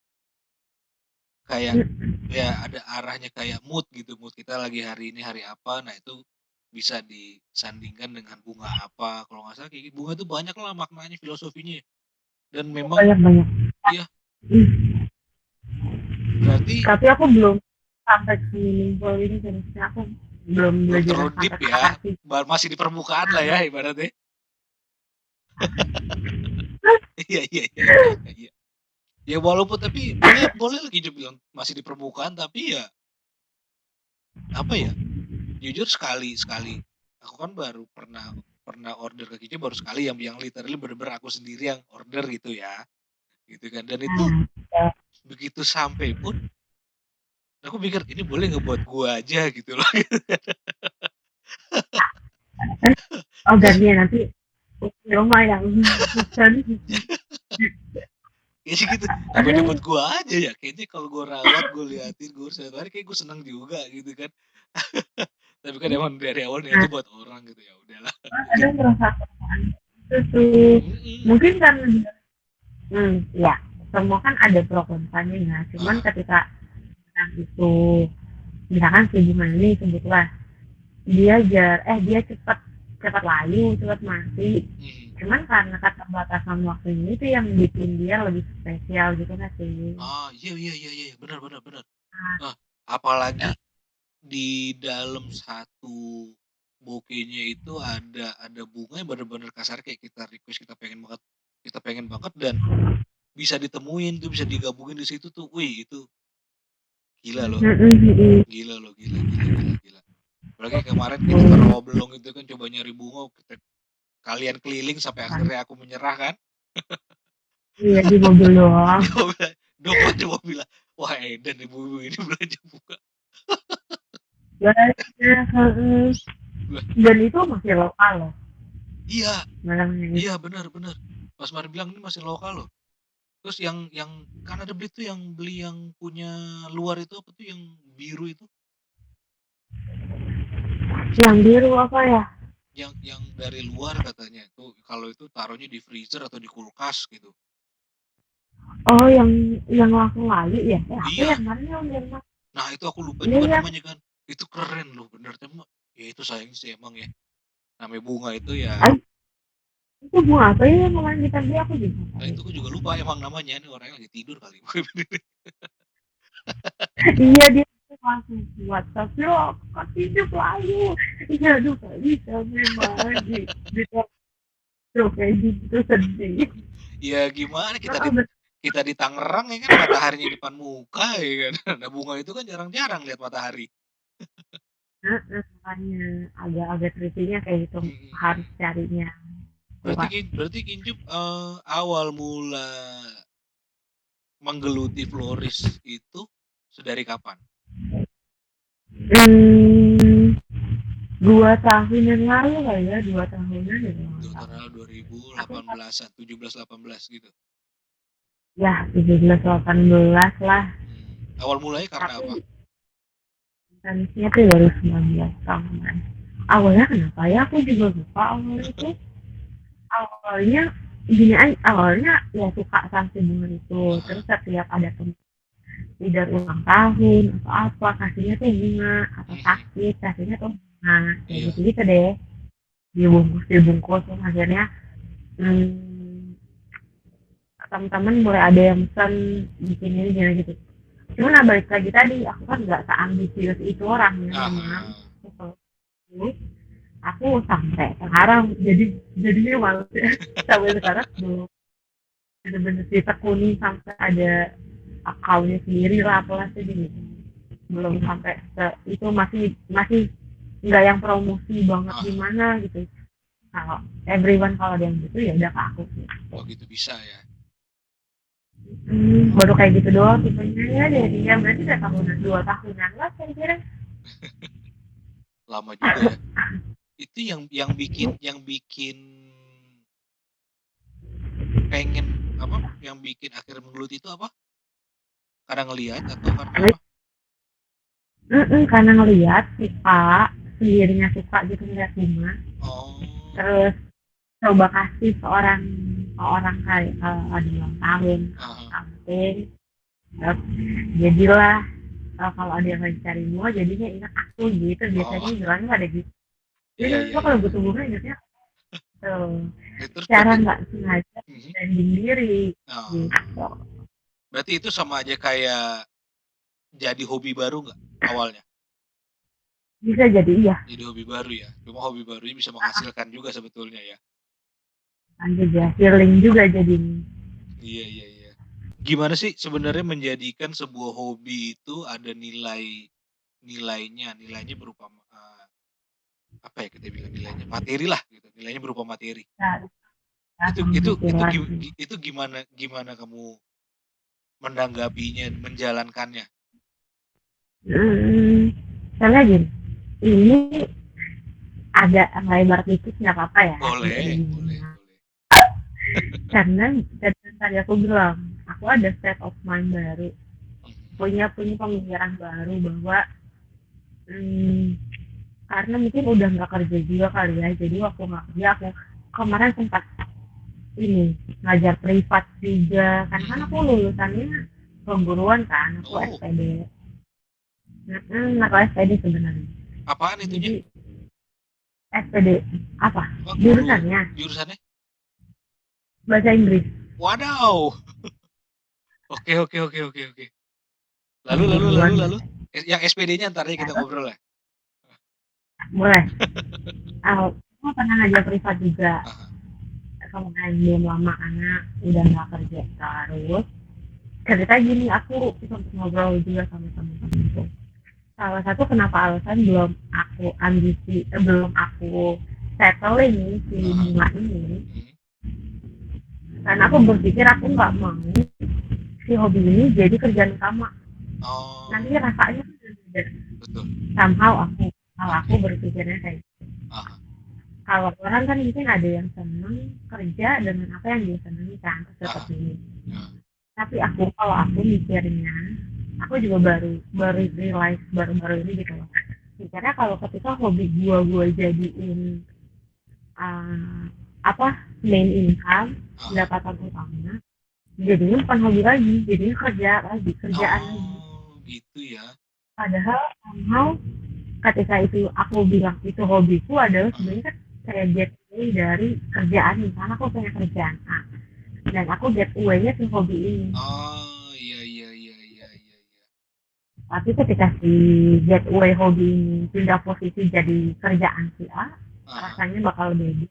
Speaker 2: Kayak,
Speaker 1: Mm,
Speaker 2: ya ada arahnya kayak mood gitu, mood kita lagi hari ini hari apa, nah itu bisa disandingkan dengan bunga apa, kalau nggak salah kayak gitu. Bunga itu banyak lah maknanya, filosofinya ya. Dan memang
Speaker 1: banyak banyak.
Speaker 2: iya,
Speaker 1: Mm.
Speaker 2: berarti
Speaker 1: Tapi aku belum sampai ke meaningful ini, jenisnya aku belum
Speaker 2: belum
Speaker 1: belajar
Speaker 2: terlalu deep
Speaker 1: sampai ke
Speaker 2: ya,
Speaker 1: akar sih.
Speaker 2: masih di permukaan lah ya ibaratnya. Iya iya iya iya iya iya. Ya walaupun tapi boleh boleh lagi bilang masih di permukaan, tapi ya, apa ya, jujur sekali sekali aku kan baru pernah pernah order ke kitchen baru sekali yang literally bener-bener aku sendiri yang order gitu ya, gitu kan. Dan itu
Speaker 1: Nah, ya.
Speaker 2: begitu sampai pun aku mikir, "Ini boleh nggak buat gua aja?" Gitu loh.
Speaker 1: Oh
Speaker 2: Ya
Speaker 1: gantian nanti di rumah yang pesen.
Speaker 2: ya sih gitu, "Apa ini buat gua aja ya? Kayaknya kalau gua rawat, gua liatin, gua urus setiap hari kayak gua seneng juga," gitu kan. Tapi kan emang dari awal
Speaker 1: Nah,
Speaker 2: niatnya buat orang gitu, ya udahlah mungkin.
Speaker 1: kadang merasa itu tuh
Speaker 2: Mhm,
Speaker 1: mungkin karena dia, ya semua kan ada pro kontranya ya. Cuman
Speaker 2: ah,
Speaker 1: ketika orang itu misalkan si bunga ini sebutlah dia cepat cepat layu, cepat mati.
Speaker 2: mhm.
Speaker 1: Cuman karena keterbatasan waktunya itu yang bikin dia lebih spesial gitu kan sih.
Speaker 2: Ah, iya iya iya iya, benar benar benar. Ah, apalagi di dalam satu bouquet-nya itu ada bunga yang bener-bener kasar kayak kita request, kita pengen banget dan bisa ditemuin tuh, bisa digabungin di situ tuh. Wih, itu gila loh, gila loh, gila gila gila gila. Apalagi kemarin kita ke Rawabelong itu kan coba nyari bunga, kalian keliling sampai akhirnya aku menyerah kan.
Speaker 1: Iya di mobil doang.
Speaker 2: Dia mau bilang, Dok cuma bilang, "Wah edan ibu-ibu ini belanja bunga."
Speaker 1: Banyak, dan itu masih lokal loh
Speaker 2: Iya
Speaker 1: barangnya itu.
Speaker 2: iya, benar benar. Pas Mari bilang ini masih lokal loh. Terus yang kan ada beli tuh yang beli yang punya luar itu apa tuh yang biru itu,
Speaker 1: Yang biru apa ya?
Speaker 2: yang dari luar katanya tuh kalau itu taruhnya di freezer atau di kulkas gitu.
Speaker 1: Oh yang langsung layu ya? Apa
Speaker 2: Iya,
Speaker 1: yang mana yang
Speaker 2: nah itu aku lupa
Speaker 1: iya
Speaker 2: juga
Speaker 1: ya,
Speaker 2: namanya kan. Itu keren loh bener, cuma ya itu sayangnya sih emang ya, namanya bunga itu ya,
Speaker 1: ay, itu bunga apa ya yang kemarin kita beli, aku juga
Speaker 2: nah
Speaker 1: tahu.
Speaker 2: itu aku juga lupa emang namanya, ini orangnya lagi tidur kali.
Speaker 1: Iya dia langsung buat tapi lo kok hidup layu. Iya aduh gak bisa memang gitu kayak gitu sedih.
Speaker 2: Ya gimana
Speaker 1: Nah, betul.
Speaker 2: kita di Tangerang ya kan mataharinya di depan muka ya kan. Nah bunga itu kan jarang-jarang lihat matahari.
Speaker 1: Makanya agak-agak tricky-nya kayak gitu,
Speaker 2: Mhm
Speaker 1: harus
Speaker 2: mhm.
Speaker 1: carinya
Speaker 2: Berarti
Speaker 1: kuat.
Speaker 2: berarti Kincup, awal mula menggeluti florist itu sedari kapan?
Speaker 1: Hmm, 2 tahun yang lalu kali ya, 2 tahunan ya kalau nggak
Speaker 2: Itu
Speaker 1: salah.
Speaker 2: tahun
Speaker 1: Aku
Speaker 2: 2018-an, 17, 18 gitu?
Speaker 1: ya 17 18 lah,
Speaker 2: Awal mulanya karena apa?
Speaker 1: tapi tenisnya tuh baru 19 tahunan. Awalnya kenapa ya aku juga lupa awalnya itu. Awalnya gini aja, awalnya ya suka sama si bunga itu. Terus
Speaker 2: Heeh,
Speaker 1: setiap ada temen tidak ulang tahun atau apa kasihnya tuh bunga, atau
Speaker 2: mhm,
Speaker 1: sakit kasihnya tuh bunga, kayak
Speaker 2: iya,
Speaker 1: gitu gitu deh, dibungkus terus akhirnya hmm, teman-teman mulai ada yang pesan bikin ini gini gitu, Cuma nah balik lagi tadi, aku kan nggak seambisius itu orangnya memang.
Speaker 2: Ah,
Speaker 1: Terus aku sampai sekarang jadinya malu ya. Sampai sekarang belum bener-bener ditekuni sampai ada akunnya sendiri lah apalah sih, belum sampai itu, masih masih nggak yang promosi banget
Speaker 2: ah.
Speaker 1: gimana gitu. Kalau everyone kalau ada yang gitu ya udah ke aku sih.
Speaker 2: Oh gitu bisa ya.
Speaker 1: Baru kayak gitu doang tipenya ya dari dia, berarti udah tahunan 2 tahunan lah kira-kira.
Speaker 2: Lama juga ya. Itu yang bikin pengen apa? Yang bikin akhirnya menggeluti itu apa? Karena ngelihat atau karena apa?
Speaker 1: Karena ngelihat suka sendirinya, suka gitu ngeliat bunga,
Speaker 2: Oh,
Speaker 1: terus coba kasih ke orang kayak kalau ada ulang tahun atau
Speaker 2: ah,
Speaker 1: something. Terus jadilah kalau ada yang lagi cari bunga jadinya ingat aku gitu, biasanya
Speaker 2: oh,
Speaker 1: bilangnya pada gitu. Jadi
Speaker 2: iya
Speaker 1: lo
Speaker 2: iya
Speaker 1: kalau
Speaker 2: iya.
Speaker 1: butuh bunga ingatnya tuh,
Speaker 2: Terus
Speaker 1: cara
Speaker 2: berarti,
Speaker 1: nggak sengaja
Speaker 2: mhm,
Speaker 1: branding diri
Speaker 2: oh,
Speaker 1: gitu.
Speaker 2: berarti itu sama aja kayak jadi hobi baru nggak awalnya?
Speaker 1: Bisa jadi iya,
Speaker 2: Jadi hobi baru ya. Cuma hobi barunya bisa menghasilkan juga sebetulnya ya.
Speaker 1: lanjut ya healing juga jadinya.
Speaker 2: Iya iya iya. Gimana sih sebenarnya menjadikan sebuah hobi itu ada nilainya berupa, apa ya kita bilang nilainya, materi lah gitu, nilainya berupa materi.
Speaker 1: Nah,
Speaker 2: Itu
Speaker 1: langsung
Speaker 2: itu
Speaker 1: mikir
Speaker 2: itu gi
Speaker 1: lagi.
Speaker 2: gi itu gimana gimana kamu menanggapinya, menjalankannya?
Speaker 1: Hmm, Karena gini, ini ada lebar dikit nggak apa-apa ya, tidak
Speaker 2: Boleh boleh
Speaker 1: ada.
Speaker 2: boleh.
Speaker 1: Karena tadi aku bilang, aku ada state of mind baru,
Speaker 2: Mhm.
Speaker 1: punya punya pemikiran baru bahwa hmm, karena mungkin udah nggak kerja juga kali ya, jadi waktu nggak kerja aku kemarin sempat ini ngajar privat juga, karena kan aku
Speaker 2: Mhm.
Speaker 1: lulusannya keguruan kan, aku
Speaker 2: Oh,
Speaker 1: SPD. Aku SPD sebenarnya.
Speaker 2: apaan itunya?
Speaker 1: Jadi SPD apa
Speaker 2: Oh, guru.
Speaker 1: jurusannya
Speaker 2: Jurusannya?
Speaker 1: bahasa Inggris.
Speaker 2: Wadaw! Oke oke oke oke oke. Lalu lalu lalu
Speaker 1: Keguruan
Speaker 2: lalu?
Speaker 1: bahasa
Speaker 2: Yang SPD-nya entar aja kita
Speaker 1: Inggris.
Speaker 2: ngobrol lah.
Speaker 1: Mulai aku pernah ngajar privat juga,
Speaker 2: Ah
Speaker 1: kemudian belum lama karena udah nggak kerja, terus cerita gini, aku sempat ngobrol juga sama temen-temenku, salah satu kenapa alasan belum aku settling nih si
Speaker 2: ah,
Speaker 1: bunga ini,
Speaker 2: mhm.
Speaker 1: karena aku berpikir aku nggak mau si hobi ini jadi kerjaan utama, nanti
Speaker 2: Oh,
Speaker 1: rasanya kan beda.
Speaker 2: betul.
Speaker 1: Somehow aku kalau aku
Speaker 2: Oke.
Speaker 1: berpikirnya kayak gitu.
Speaker 2: Ah
Speaker 1: Kalau orang kan mungkin ada yang seneng kerja dengan apa yang dia senangi kan, terus
Speaker 2: ah,
Speaker 1: dapat
Speaker 2: ah,
Speaker 1: duit.
Speaker 2: ah.
Speaker 1: Tapi kalau aku mikirnya, aku juga baru baru realize baru-baru ini gitu loh. Mikirnya kalau ketika hobi gua jadiin uh, apa main income,
Speaker 2: Ah.
Speaker 1: pendapatan utama, jadinya bukan hobi lagi, jadinya kerjaan lagi.
Speaker 2: Oh, gitu ya.
Speaker 1: Padahal somehow ketika itu aku bilang itu hobiku adalah
Speaker 2: Ah.
Speaker 1: sebenarnya kan kayak get away dari kerjaan, misalnya aku punya kerjaan A dan aku get away-nya ke hobi ini.
Speaker 2: Oh, iya iya iya iya iya iya.
Speaker 1: Tapi ketika si get away hobi ini pindah posisi jadi kerjaan si A,
Speaker 2: Ah
Speaker 1: rasanya bakal beda.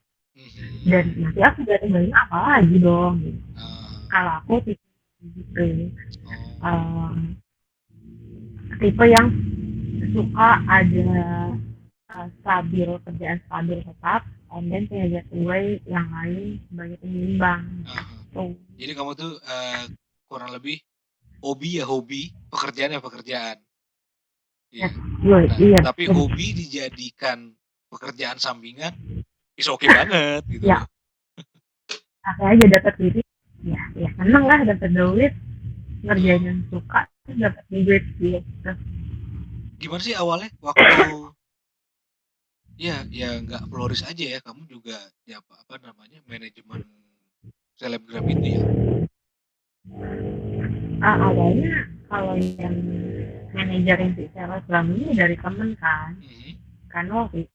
Speaker 1: Dan
Speaker 2: mhm.
Speaker 1: nanti aku get away-nya apa lagi dong gitu.
Speaker 2: Ah,
Speaker 1: Kalau aku tipe gitu,
Speaker 2: oh,
Speaker 1: um, tipe yang suka ada stabil, kerjaan stabil tetap, and then punya get away yang lain sebagai penyeimbang
Speaker 2: ah.
Speaker 1: gitu.
Speaker 2: Jadi kamu tuh, kurang lebih hobi ya hobi, pekerjaan ya pekerjaan.
Speaker 1: Ya,
Speaker 2: Iya. Nah,
Speaker 1: iya,
Speaker 2: tapi hobi dijadikan pekerjaan sampingan, is oke banget gitu
Speaker 1: ya,
Speaker 2: loh.
Speaker 1: apa aja dapat duit, ya seneng lah dapat duit, ngerjain
Speaker 2: Oh,
Speaker 1: yang suka terus dapat duit gitu.
Speaker 2: gimana sih awalnya waktu ya ya nggak flourish aja ya, kamu juga ya apa apa namanya, manajemen selebgram itu ya?
Speaker 1: Awalnya kalau yang manajerin si selebgram ini dari temen kan,
Speaker 2: Mhm,
Speaker 1: karena waktu itu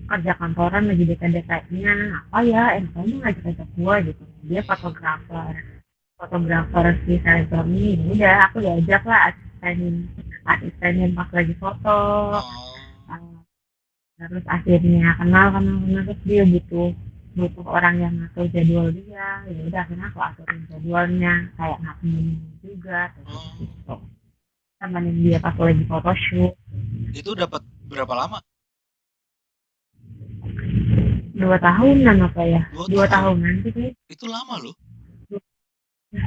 Speaker 1: kerja kantoran lagi dekat-dekatnya, apa ya enaknya ngajak-ngajak gua gitu, dia
Speaker 2: mhm.
Speaker 1: fotografer si selebgram ini, udah aku diajak lah asistenin pas lagi foto.
Speaker 2: Oh.
Speaker 1: Terus akhirnya kenal terus dia butuh orang yang ngatur jadwal dia, ya udah akhirnya aku aturin jadwalnya kayak ngapain juga gitu, temenin dia pas lagi photoshoot.
Speaker 2: Itu dapat berapa lama?
Speaker 1: 2 tahunan apa ya? 2
Speaker 2: tahun.
Speaker 1: tahunan sih.
Speaker 2: Itu lama loh.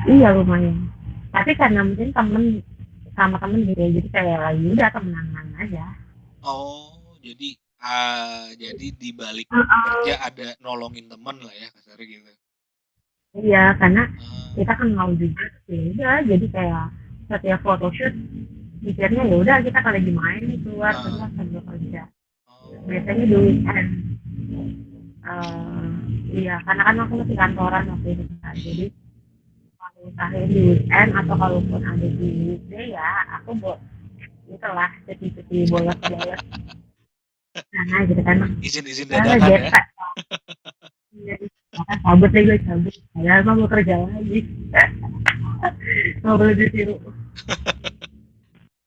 Speaker 1: Iya lumayan. Tapi karena mungkin sama temen gitu ya, jadi kayak lagi udah temenan aja.
Speaker 2: Oh, jadi di balik kerja ada nolongin temen lah ya kasarnya gitu.
Speaker 1: Iya, karena kita kan mau juga ya jadi kayak setiap photoshoot mikirnya ya udah kita kalau lagi main nih keluar terus sambil kerja. Biasanya di weekend. Iya, karena kan aku masih kantoran waktu itu kan. Jadi kalau misalnya di weekend atau kalaupun ada di weekday ya aku buat itulah cuti bolos-bolos. Nah gitu kan.
Speaker 2: Izin dadakan ya.
Speaker 1: Cabut deh gue cabut. Saya mau kerja lagi. Nggak boleh ditiru.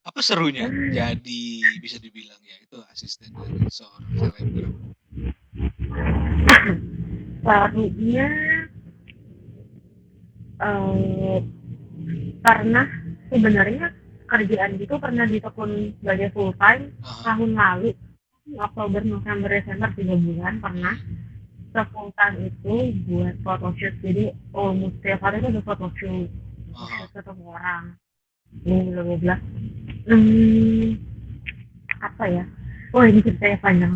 Speaker 2: Apa serunya jadi bisa dibilang ya itu asisten dari seorang selebgram?
Speaker 1: Serunya karena sebenarnya kerjaan itu pernah ditekun sebagai full time tahun lalu Oktober, November, Desember 3 bulan pernah full time itu buat photoshoot. Jadi almost setiap hari itu ada photoshoot ketemu orang. Ini lo bilang apa ya? Oh ini ceritanya panjang.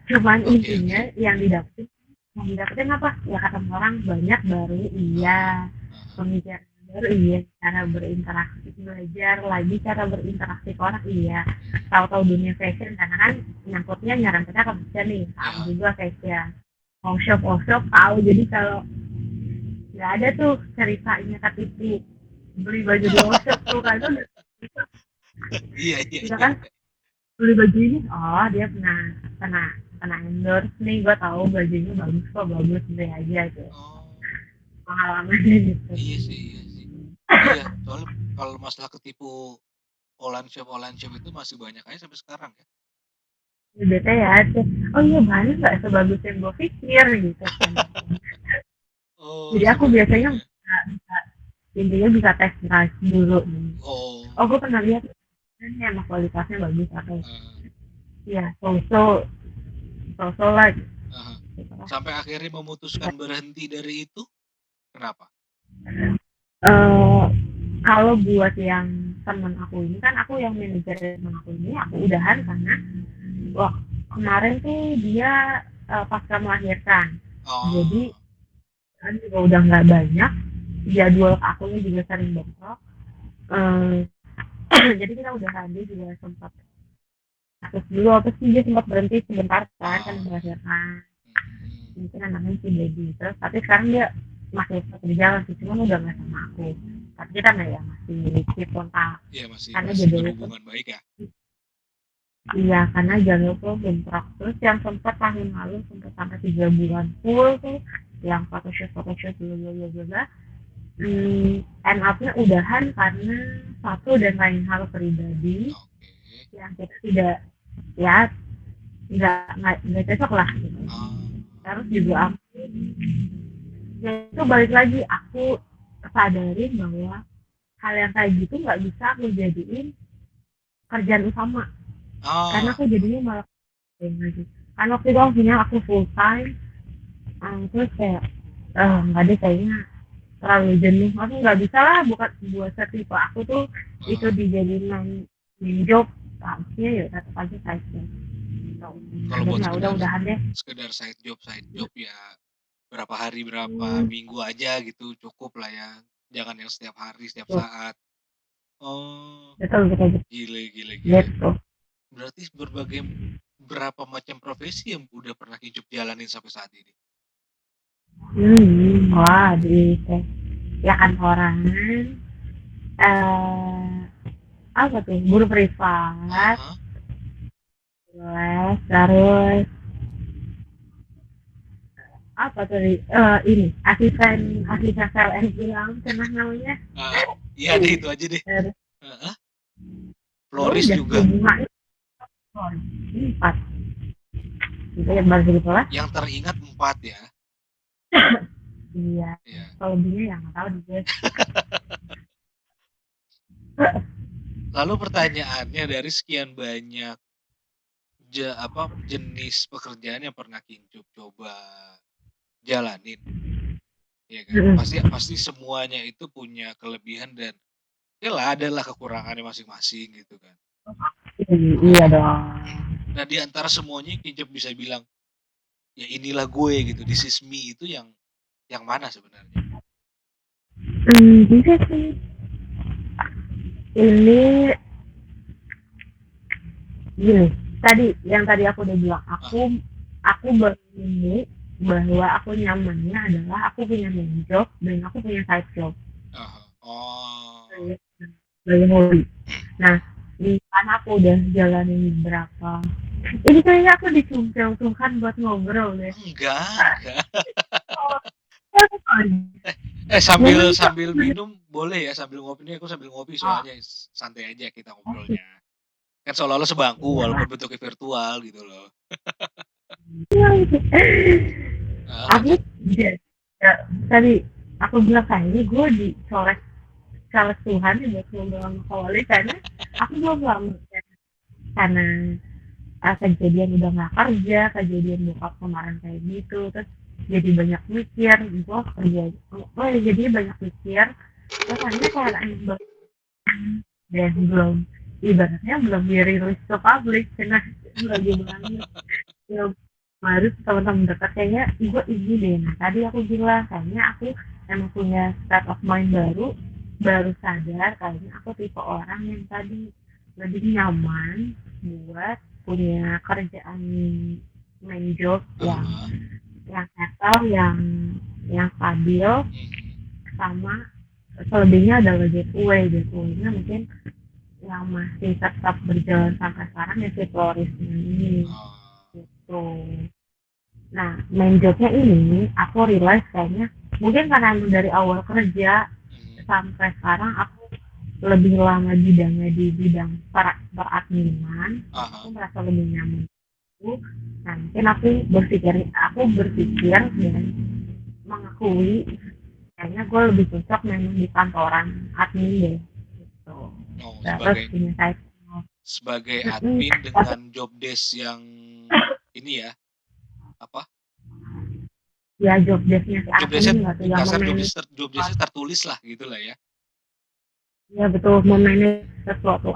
Speaker 1: Cuman intinya yang didapetin apa? Ya ketemu orang banyak baru iya. Pembicaraan baru iya, cara berinteraksi, belajar lagi cara berinteraksi ke orang iya, tahu dunia fashion karena kan nyangkutnya nyarang kita ke fashion nih, tahu juga fashion, mau shop tahu. Jadi kalau nggak ada tuh ceritanya KTP beli baju di workshop tuh kan itu
Speaker 2: iya
Speaker 1: kan beli baju ini dia pernah endorse nih, gue tahu bajunya bagus beli aja gitu. Pengalamannya gitu.
Speaker 2: Iya sih. Iya, soalnya kalau masalah ketipu online shop itu masih banyak aja sampai sekarang ya.
Speaker 1: Bete ya, oh iya banyak nggak sebagus yang gue pikir gitu kan. Jadi aku biasanya bisa intinya bisa tes price dulu nih. Gue pernah lihat ini emang kualitasnya bagus atau ya so lah.
Speaker 2: Sampai akhirnya memutuskan berhenti dari itu, kenapa?
Speaker 1: Kalau buat yang temen aku ini kan aku yang manajer temen aku ini aku udahan karena kemarin tuh dia pasca melahirkan. Jadi kan juga udah nggak banyak, jadwal akunya juga sering bentrok. Jadi kita udahan, dia juga sempat terus dia sempat berhenti sebentar kan melahirkan. Mungkin anaknya si baby terus, tapi sekarang dia masih berjalan sih, cuman udah nggak sama aku. Tapi kita masih keep kontak.
Speaker 2: Iya masih
Speaker 1: berhubungan
Speaker 2: baik ya.
Speaker 1: Iya, karena jadwal tuh bentrok. Terus yang sempat tahun lalu sempat sampai 3 bulan full tuh yang photoshoot juga end up-nya udahan karena satu dan lain hal pribadi yang kita tidak ya nggak cocok lah gitu. Terus juga aku ya itu balik lagi aku sadarin bahwa hal yang kayak gitu nggak bisa aku jadiin kerjaan utama. Karena aku jadinya malah lagi. Karena waktu itu aku full time, terus kayak nggak deh kayaknya terlalu jenuh. Aku nggak bisa lah buat setipe aku tuh itu dijadiin main job. Harusnya ya tetap aja side job.
Speaker 2: Kalau buat
Speaker 1: udahan deh.
Speaker 2: Sekedar side job ya berapa hari berapa minggu aja gitu cukup lah ya. Jangan yang setiap hari setiap saat.
Speaker 1: Betul.
Speaker 2: Gile.
Speaker 1: Gitu.
Speaker 2: Berarti berapa macam profesi yang udah pernah hidup jalanin sampai saat ini?
Speaker 1: Wah, ya kantoran, apa tuh, guru privat, terus apa tuh ini asisten PLN bilang pernah namanya.
Speaker 2: Iya deh itu aja deh. Floris
Speaker 1: udah
Speaker 2: juga.
Speaker 1: bunga itu ini 4 gitu yang baru gitu lah.
Speaker 2: Yang teringat 4 ya.
Speaker 1: Iya,
Speaker 2: Iya.
Speaker 1: kalau lebihnya ya nggak tahu di gue.
Speaker 2: Lalu pertanyaannya, dari sekian banyak jenis pekerjaan yang pernah Kincup coba jalanin, ya kan? Pasti semuanya itu punya kelebihan dan ya adalah kekurangannya masing-masing gitu kan.
Speaker 1: Iya dong.
Speaker 2: Nah, di antara semuanya Kincup bisa bilang, ya inilah gue gitu, this is me, itu yang mana sebenarnya?
Speaker 1: Bisa sih. Ini gini, yang tadi aku udah bilang, aku baru ini bahwa aku nyamannya adalah aku punya main job dan aku punya side job. Sebagai hobi. Nah, di sana aku udah jalanin berapa. Ini kayaknya aku dicungkil-cungkan buat ngobrol deh.
Speaker 2: Enggak. Sambil minum boleh ya, sambil ngopi. Ini aku sambil ngopi soalnya santai aja kita ngobrolnya. Kan seolah-olah sebangku walaupun bentuknya virtual gitu loh.
Speaker 1: Aku tadi aku bilang kayaknya gue dicoret Tuhan ya buat ngobrol sama Kawali karena aku belum lama karena kejadian udah nggak kerja, kejadian bokap kemarin kayak gitu, terus jadi banyak mikir, jadi banyak mikir, terus akhirnya kalau emang dan belum ibaratnya belum dirilis ke publik karena lagi banget ya baru teman-teman dekat kayaknya gue ini deh. Nah tadi aku bilang kayaknya aku emang punya state of mind baru sadar kayaknya aku tipe orang yang tadi lebih nyaman buat punya kerjaan main job yang settle, yang stabil, sama selebihnya adalah gateway-nya mungkin yang masih tetap berjalan sampai sekarang ya si Florisnya ini gitu. Nah main jobnya ini aku realize kayaknya mungkin karena dari awal kerja sampai sekarang aku lebih lama bidangnya di bidang peradminan, aku merasa lebih nyaman. Nah mungkin aku berpikir dan mengakui kayaknya gue lebih cocok memang di kantoran admin deh gitu.
Speaker 2: Sebagai admin dengan job desk yang ini ya apa?
Speaker 1: Ya job desknya si admin lah tuh yang
Speaker 2: job desknya tertulis lah gitulah ya.
Speaker 1: Ya betul, memanage sesuatu.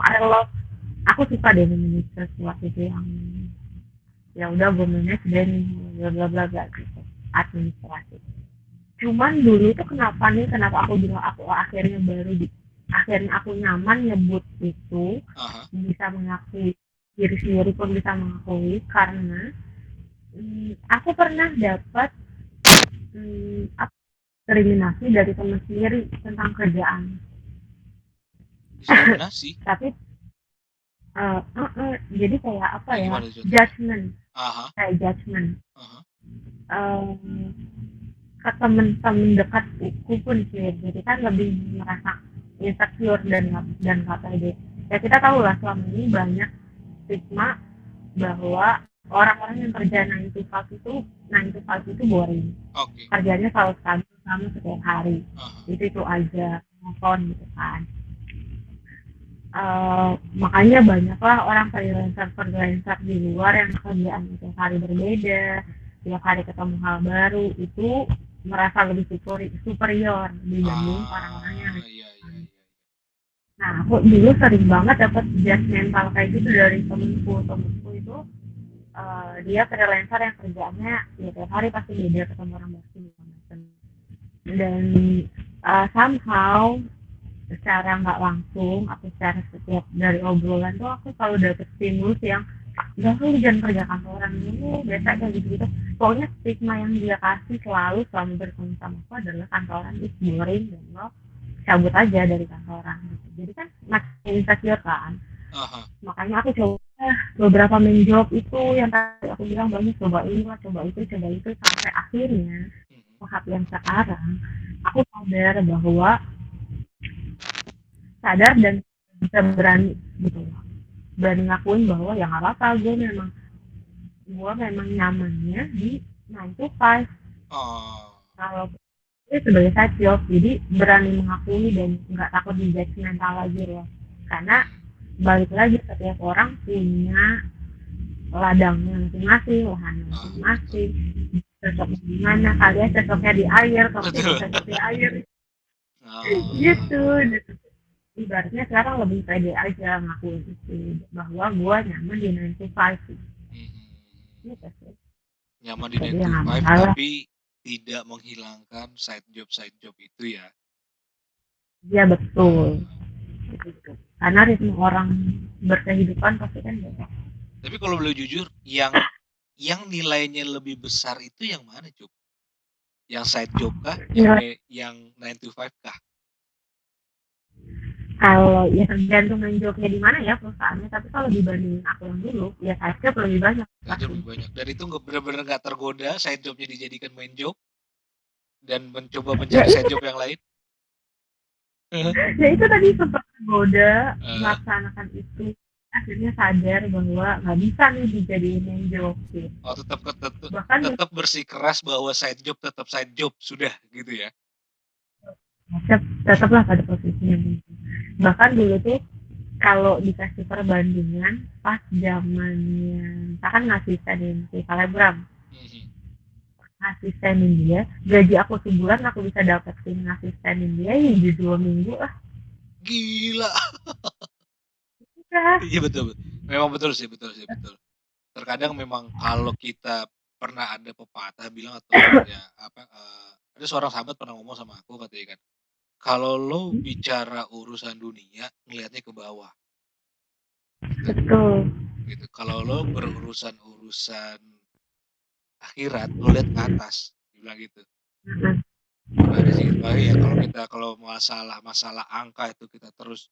Speaker 1: Aku suka deh memanage sesuatu itu yang ya udah gue manage dan bla bla bla gitu, administrasi. Cuman dulu tuh kenapa aku bilang akhirnya aku nyaman nyebut itu, bisa mengakui diri sendiri pun bisa mengakui karena aku pernah dapat diskriminasi dari teman sendiri tentang kerjaan.
Speaker 2: Diskriminasi?
Speaker 1: Tapi jadi kayak apa ya, judgement, kayak judgement ke temen-temen dekatku pun sih, jadi kan lebih merasa insecure dan nggak pede. Ya kita tahu lah selama ini banyak stigma bahwa orang-orang yang kerja 9 to 5 itu boring. Kerjanya selalu sama setiap hari. Itu aja telepon gitu kan. Makanya banyaklah orang freelancer di luar yang kerjaan setiap hari berbeda, tiap hari ketemu hal baru, itu merasa lebih superior dibanding orang-orang yang Nah aku dulu sering banget dapat judgmental kayak gitu dari temenku itu dia freelancer yang kerjaannya ya tiap hari pasti beda ketemu orang baru dan somehow secara nggak langsung atau secara setiap dari obrolan tuh aku selalu dapet stimulus yang gak lu jangan kerja kantoran dulu biasa kayak gitu pokoknya stigma yang dia kasih selalu bertemu sama aku adalah kantoran is boring dan lo cabut aja dari kantoran gitu. Jadi kan makin insecure kan. Makanya aku coba beberapa main job itu yang tadi aku bilang banyak, coba itu sampai akhirnya tahap yang sekarang aku sadar dan bisa berani gitu. berani ngakuin bahwa ya nggak apa-apa, gue memang nyamannya di 9 to 5
Speaker 2: Oh.
Speaker 1: kalau itu sebagai side job. Jadi berani mengakui dan nggak takut di mental lagi loh, karena balik lagi setiap orang punya ladangnya masing-masing, lahannya masing-masing, cocoknya di mana, kalian cocoknya di air, kalau
Speaker 2: Betul.
Speaker 1: cocok di air
Speaker 2: Oh.
Speaker 1: gitu. Ibaratnya sekarang lebih pede aja ngakuin itu bahwa gua nyaman di 9 to 5 sih. Gitu sih.
Speaker 2: Nyaman di
Speaker 1: Jadi
Speaker 2: 9 to
Speaker 1: nggak
Speaker 2: 5
Speaker 1: masalah.
Speaker 2: tapi tidak menghilangkan side job itu ya.
Speaker 1: Iya betul. Gitu. Karena ritme orang berkehidupan pasti kan beda.
Speaker 2: Tapi kalau boleh jujur, yang nilainya lebih besar itu yang mana, Cuk? Yang side job kah? Yang 9 to 5 kah?
Speaker 1: Kalau ya tergantung main jobnya di mana ya perusahaannya, tapi kalau dibandingin aku yang dulu ya side job lebih banyak.
Speaker 2: Side job lebih banyak. Dan itu benar-benar nggak tergoda side jobnya dijadikan main job dan mencoba mencari side job yang lain?
Speaker 1: Ya itu tadi sempat tergoda melaksanakan itu, akhirnya sadar bahwa nggak bisa nih dijadiin main job gitu.
Speaker 2: Oh, tetap bersikeras bahwa side job tetap side job, sudah gitu ya.
Speaker 1: Tetaplah pada posisinya. Bahkan dulu tuh kalau dikasih perbandingan pas zamannya kita kan ngasistenin si selebgram, ngasistenin dia, gaji aku sebulan aku bisa dapetin ngasistenin dia ya di 2 minggu lah.
Speaker 2: Gila. Iya betul. Memang betul sih. Terkadang memang kalau kita pernah ada pepatah bilang atau ya ada seorang sahabat pernah ngomong sama aku katanya kan, kalau lo bicara urusan dunia ngelihatnya ke bawah.
Speaker 1: Betul.
Speaker 2: Gitu. Kalau lo berurusan akhirat, lo lihat ke atas, dibilang gitu. Gimana sih? Ya kalau masalah angka itu kita terus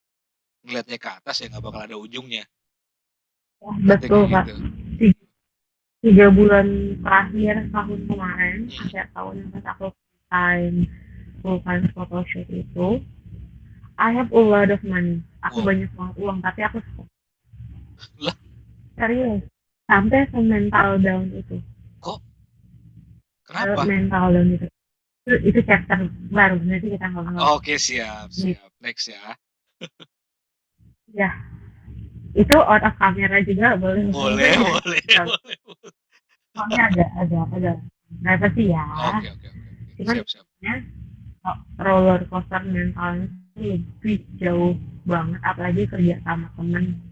Speaker 2: ngelihatnya ke atas ya nggak bakal ada ujungnya.
Speaker 1: Betul Pak.
Speaker 2: Gitu.
Speaker 1: 3 bulan terakhir tahun kemarin, akhir tahun yang pas aku full time photoshoot itu, I have a lot of money. Aku banyak banget uang, tapi aku
Speaker 2: lah
Speaker 1: serius sampai mental down itu.
Speaker 2: Kok? Kenapa?
Speaker 1: Mental down itu chapter baru, nanti kita ngomong.
Speaker 2: Oke, siap. Next ya.
Speaker 1: Ya, itu out of camera juga boleh.
Speaker 2: Boleh.
Speaker 1: Soalnya ada privacy ya.
Speaker 2: Oke. Siap.
Speaker 1: Roller coaster mentalnya lebih jauh banget, apalagi kerja sama temen.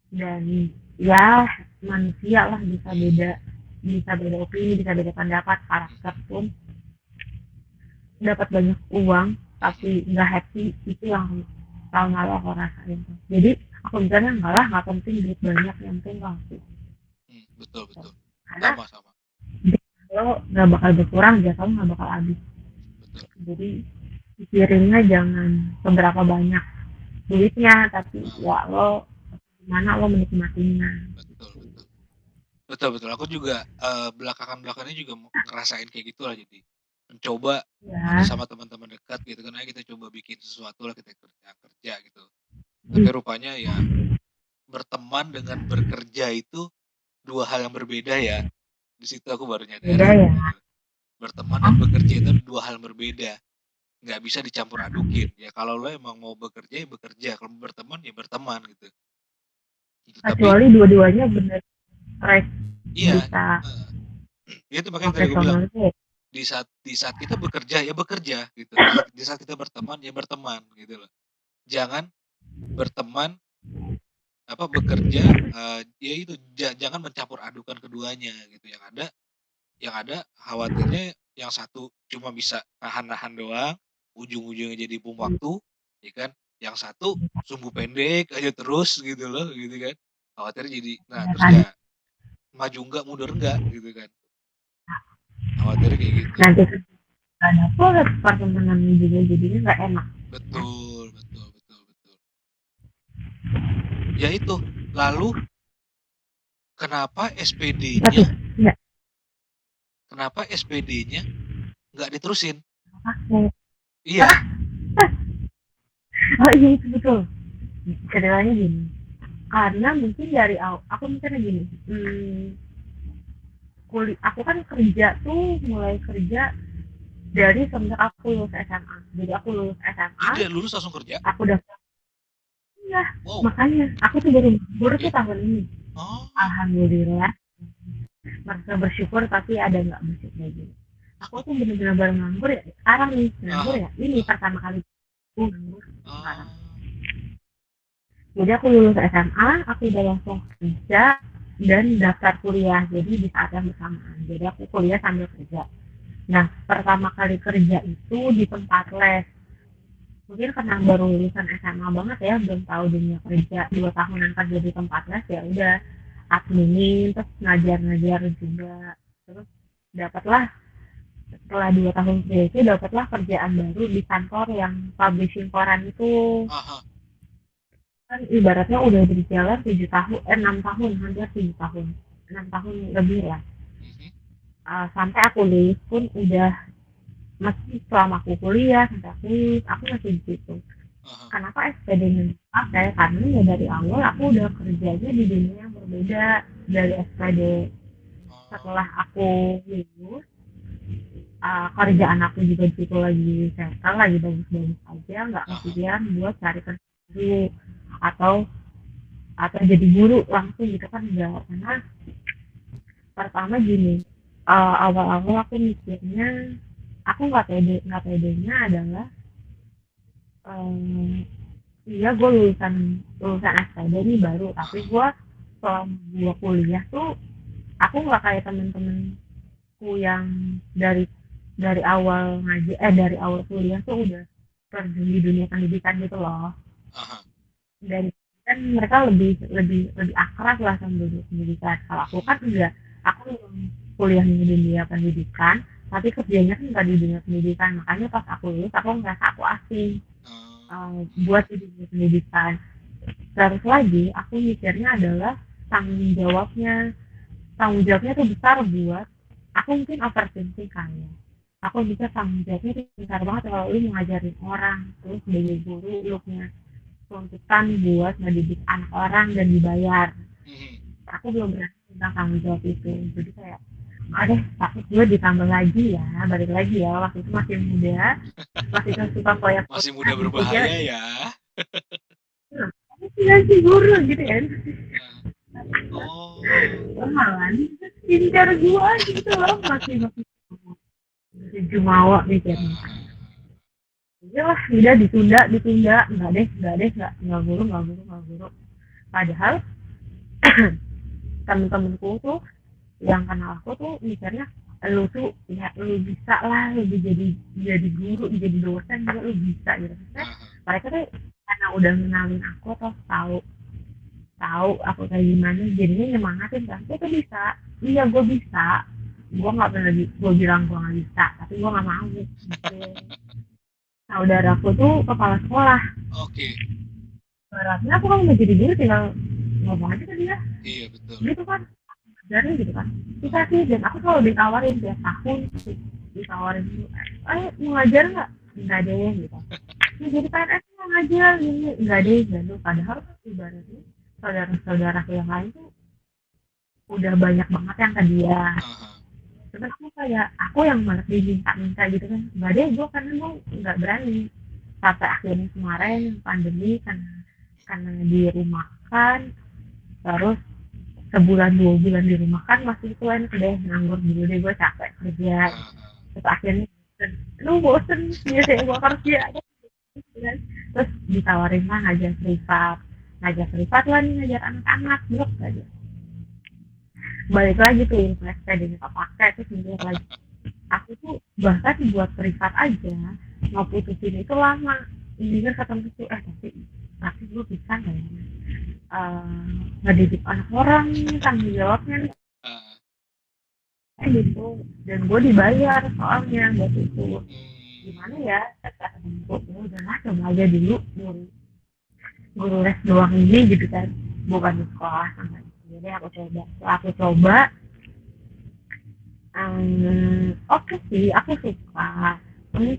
Speaker 1: Dan ya manusia lah bisa beda opini, bisa beda pendapat, karakter pun. Dapat banyak uang tapi nggak happy, itu yang tahun lalu aku rasain. Jadi aku bilangnya nggak penting duit banyak, yang penting waktu.
Speaker 2: Betul.
Speaker 1: Karena
Speaker 2: Sama.
Speaker 1: lo nggak bakal berkurang, jasa lo nggak bakal habis.
Speaker 2: Betul.
Speaker 1: Jadi pikirinnya jangan seberapa banyak duitnya, tapi ya lo gimana lo menikmatinya.
Speaker 2: Betul. Aku juga belakangan-belakangan juga ngerasain kayak gitu lah, jadi mencoba sama teman-teman dekat gitu kan, kita coba bikin sesuatu lah, kita kerja gitu. Tapi rupanya ya berteman dengan bekerja itu 2 hal yang berbeda ya. Di situ aku baru nyadar.
Speaker 1: Ya.
Speaker 2: Berteman dan bekerja itu 2 hal berbeda. Nggak bisa dicampur adukin. Ya kalau lo emang mau bekerja ya bekerja, kalau berteman ya berteman gitu.
Speaker 1: Kecuali dua-duanya benar
Speaker 2: iya,
Speaker 1: bisa.
Speaker 2: Itu makanya tadi gue bilang, di saat kita bekerja ya bekerja gitu. Di saat kita berteman ya berteman gitu loh. Jangan berteman bekerja ya itu jangan mencampur adukan keduanya gitu. Yang ada khawatirnya yang satu cuma bisa nahan-nahan doang, ujung-ujungnya jadi bom waktu, ya kan? Yang satu sumbu pendek aja terus gitu loh, gitu kan? Khawatirnya jadi, terus ya maju enggak, mundur enggak, gitu kan? Khawatirnya kayak gitu.
Speaker 1: Nanti ada pula pertemuan juga jadinya nggak enak.
Speaker 2: Betul. Ya itu, lalu kenapa SPD-nya nggak diterusin? Iya.
Speaker 1: Oh iya itu betul. Ceritanya gini, karena mungkin dari awal aku mikirnya gini, aku kan kerja tuh mulai kerja dari semenjak aku lulus SMA. Jadi aku lulus SMA,
Speaker 2: Udah lulus langsung kerja?
Speaker 1: aku udah iya,
Speaker 2: Wow,
Speaker 1: makanya aku tuh baru tuh
Speaker 2: oke.
Speaker 1: tahun ini.
Speaker 2: Oh,
Speaker 1: Alhamdulillah, merasa bersyukur tapi ada nggak bersyukur gitu. Aku tuh bener-bener baru nganggur ya, sekarang nih nganggur
Speaker 2: ah,
Speaker 1: ya, ini
Speaker 2: ah,
Speaker 1: pertama kali aku nganggur sekarang.
Speaker 2: ah,
Speaker 1: Jadi aku lulus SMA, aku udah langsung kerja dan daftar kuliah. Jadi di saat yang bersamaan. Jadi aku kuliah sambil kerja. Nah, pertama kali kerja itu di tempat les. Mungkin karena baru lulusan SMA banget ya, belum tahu dunia kerja. 2 tahunan kerja di tempat les ya udah adminin, terus ngajar-ngajar juga. Terus dapatlah setelah 2 tahun kerja itu dapatlah kerjaan baru di kantor yang publishing koran itu.
Speaker 2: ah,
Speaker 1: Kan ibaratnya udah berjalan 7 tahun, 6 tahun, hampir 7 tahun, 6 tahun lebih lah.
Speaker 2: mhm,
Speaker 1: Sampai aku lulus pun udah, masih selama aku kuliah sampai aku lulus aku masih di situ.
Speaker 2: ah,
Speaker 1: Kenapa SPD-nya dipakai? Karena ya dari awal aku udah kerjanya di dunia yang berbeda dari SPD.
Speaker 2: ah,
Speaker 1: Setelah aku lulus, kerjaan aku juga di situ lagi settle, lagi bagus-bagus aja, nggak
Speaker 2: ah,
Speaker 1: kepikiran buat cari kerja dulu atau jadi guru langsung gitu kan, enggak. Karena pertama gini, awal-awal aku mikirnya, aku nggak pedenya adalah, eh, iya gue lulusan lulusan SPD ini baru, tapi
Speaker 2: ah,
Speaker 1: gue selama gue kuliah tuh aku nggak kayak temen-temenku yang dari awal ngaji, dari awal kuliah tuh udah terjun di dunia pendidikan gitu loh.
Speaker 2: ah,
Speaker 1: Dan kan mereka lebih lebih lebih akrab lah sama dunia pendidikan. Kalau aku kan
Speaker 2: mhm,
Speaker 1: enggak, aku kuliahnya di dunia pendidikan, tapi kerjanya kan nggak di dunia pendidikan. Makanya pas aku lulus, aku ngerasa aku asing, buat di dunia pendidikan. Terus lagi, aku mikirnya adalah tanggung jawabnya. Tanggung jawabnya tuh besar buat aku, mungkin overthinking kan ya. Aku bisa tanggung jawabnya tuh besar banget kalau lu mau ngajarin orang, terus sebagai guru lu punya tuntutan buat ngedidik anak orang dan dibayar.
Speaker 2: mhm.
Speaker 1: Aku belum berani tentang tanggung jawab itu, jadi kayak ada takut gue ditambah lagi ya, balik lagi ya, waktu itu masih muda, masih suka
Speaker 2: Masih
Speaker 1: foya-foya
Speaker 2: muda
Speaker 1: mikirnya
Speaker 2: berbahaya ya.
Speaker 1: aku sih guru gitu kan,
Speaker 2: Heeh. Oh,
Speaker 1: malah pintar gue gitu loh, masih masih jumawa mikirnya.
Speaker 2: heeh,
Speaker 1: Iya lah, udah ditunda ditunda, nggak guru padahal temen-temenku tuh yang kenal aku tuh mikirnya lu tuh ya lu bisa lah, lu jadi guru, jadi dosen juga lu bisa gitu. Maksudnya
Speaker 2: heeh,
Speaker 1: mereka tuh karena udah kenalin aku, atau tahu tahu aku kayak gimana, jadinya nyemangatin kan, itu bisa. Iya gue bisa, gue nggak pernah gue bilang gue nggak bisa, tapi gue nggak mau gitu. Saudaraku tuh kepala sekolah,
Speaker 2: oke.
Speaker 1: beratnya aku kan mau jadi guru tinggal ngomong aja ke dia
Speaker 2: Iya betul.
Speaker 1: gitu kan, dari gitu kan, kita sih. Dan aku selalu ditawarin tiap tahun, ditawarin dulu, mau ngajar nggak deh gitu, ya jadi PNS mau ngajar gini nggak deh gitu. Padahal kan ibaratnya saudara-saudara yang lain tuh udah banyak banget yang ke dia.
Speaker 2: Heeh,
Speaker 1: Terus aku kayak aku yang malah diminta-minta gitu kan, nggak deh gue, karena gue nggak berani. Sampai akhirnya kemarin pandemi, karena dirumahkan, terus sebulan 2 bulan di rumah kan, masih itu enak deh, nganggur dulu deh, gue capek kerja.
Speaker 2: heeh,
Speaker 1: Terus akhirnya lu bosen biasanya gue kerja gitu kan. Terus ditawarin lah ngajar privat lah nih, ngajar anak-anak blok aja. Balik lagi tuh invest tadinya pakai, terus mikir lagi, aku tuh bahkan buat privat aja mau putusin itu lama. Ini kan ketemu tuh, tapi gue bisa nggak ya, ngedidik anak orang nih, tanggung jawabnya nih,
Speaker 2: heeh,
Speaker 1: gitu. Dan gue dibayar soalnya buat itu. Gimana
Speaker 2: mmm,
Speaker 1: ya, kata temenku, ya udahlah coba aja dulu guru guru les doang ini gitu kan, bukan di sekolah sama itu. Jadi aku coba, oke sih, aku suka,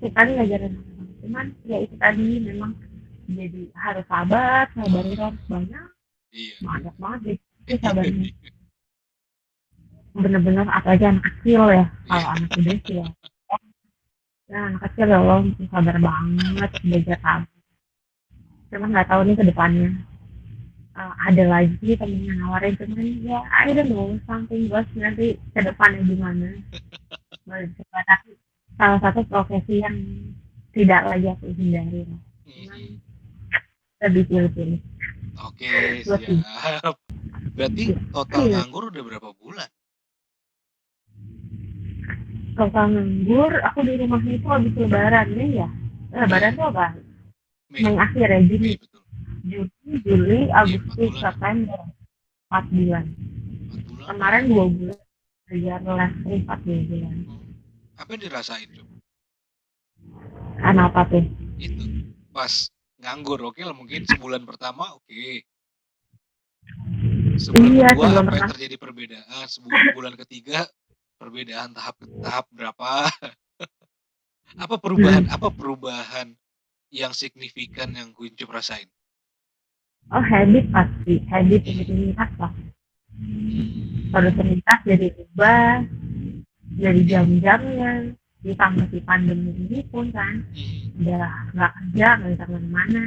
Speaker 1: suka nih ngajarin anak-anak, cuman ya itu tadi memang jadi harus sabar, sabar itu harus banyak.
Speaker 2: Iya.
Speaker 1: banyak banget deh itu sabarnya, bener-bener apalagi anak kecil ya,
Speaker 2: Iya.
Speaker 1: kalau anak gede sih ya, anak kecil ya Allah sabar banget, belajar sabar. Cuman nggak tahu nih ke depannya. Ada lagi temen yang nawarin, cuman ya I don't know something bos, nanti ke depannya gimana. Boleh coba, tapi salah satu profesi yang tidak lagi aku hindari lah. Cuman
Speaker 2: Mhm.
Speaker 1: lebih pilih-pilih.
Speaker 2: Oke,
Speaker 1: Buat
Speaker 2: siap. Berarti total
Speaker 1: iya,
Speaker 2: nganggur udah berapa bulan?
Speaker 1: kalau nganggur, aku di rumahnya itu habis lebaran nih ya. Lebaran
Speaker 2: Mei,
Speaker 1: tuh apa?
Speaker 2: Mei,
Speaker 1: Mei akhir ya, Juni.
Speaker 2: Mei betul.
Speaker 1: Juni, Juli,
Speaker 2: Iya, 4
Speaker 1: Agustus,
Speaker 2: bulan ya.
Speaker 1: September, 4 bulan.
Speaker 2: 4 bulan
Speaker 1: Kemarin
Speaker 2: lumayan.
Speaker 1: 2 bulan, belajar les privat 2 bulan.
Speaker 2: Oh. Apa yang dirasain, Cuk?
Speaker 1: Karena apa tuh?
Speaker 2: Itu pas nganggur, oke lah mungkin sebulan pertama oke. Sebulan
Speaker 1: Iya,
Speaker 2: kedua
Speaker 1: sebelum
Speaker 2: apa yang
Speaker 1: pernah.
Speaker 2: terjadi perbedaan? Bulan ketiga perbedaan tahap berapa? Apa perubahan yang signifikan yang Kuncup rasain?
Speaker 1: Oh, habit pasti. Habit
Speaker 2: Hmm,
Speaker 1: rutinitas lah.
Speaker 2: hmm,
Speaker 1: Kalau rutinitas jadi ubah, jadi jam-jamnya. Ditambah si pandemi ini pun kan,
Speaker 2: hmm,
Speaker 1: udah nggak kerja, nggak bisa kemana-mana.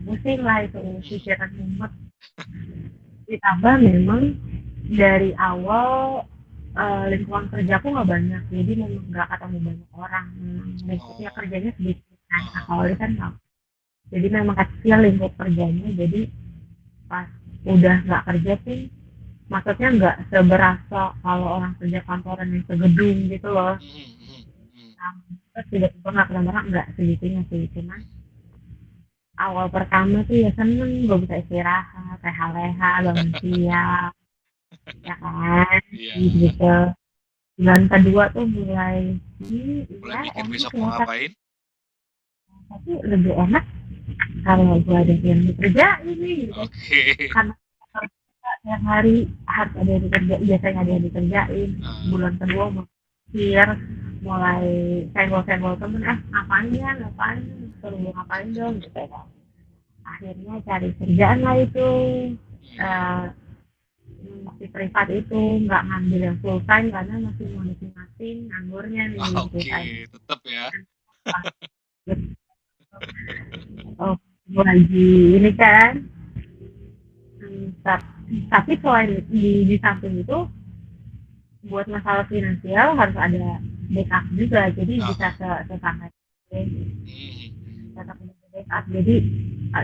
Speaker 1: Pusing lah itu,
Speaker 2: hmm,
Speaker 1: pikiran mumet. Ditambah memang dari awal lingkungan kerjaku nggak banyak, jadi memang nggak ketemu banyak orang. Lingkupnya
Speaker 2: oh,
Speaker 1: kerjanya sedikit kan,
Speaker 2: aha,
Speaker 1: awalnya kan nggak. Jadi memang kecil lingkup kerjanya, jadi pas udah nggak kerja sih, maksudnya nggak seberasa kalau orang kerja kantoran yang segedung gitu loh.
Speaker 2: hmm, hmm, hmm,
Speaker 1: Nah, terus tiba-tiba nggak ketemu orang, nggak segitunya sih, cuman
Speaker 2: hmm.
Speaker 1: awal pertama tuh ya seneng gue bisa istirahat, leha-leha, bangun siang, ya kan,
Speaker 2: Iya,
Speaker 1: gitu. Bulan kedua tuh mulai
Speaker 2: mulai
Speaker 1: ya
Speaker 2: mikir
Speaker 1: enak
Speaker 2: besok
Speaker 1: ya,
Speaker 2: mau ngapain?
Speaker 1: tapi lebih enak kalau gue ada yang dikerjain nih gitu,
Speaker 2: Oke.
Speaker 1: karena tiap hari harus ada yang dikerjain, biasanya ada yang dikerjain.
Speaker 2: Ah,
Speaker 1: Bulan kedua mikir, mulai senggol-senggol temen, ngapain ya, ngapain, suruh gue ngapain dong gitu ya. Akhirnya cari kerjaan lah itu,
Speaker 2: hmm.
Speaker 1: eh, masih privat itu, nggak ngambil yang full time karena masih mau masing-masing nganggurnya nih yang full
Speaker 2: Oke,
Speaker 1: time.
Speaker 2: tetap ya.
Speaker 1: Oh, gue lagi ini kan, tapi selain di samping itu, buat masalah finansial harus ada backup juga, jadi bisa
Speaker 2: Aha.
Speaker 1: sesampai
Speaker 2: Hmm,
Speaker 1: tetap punya backup. Jadi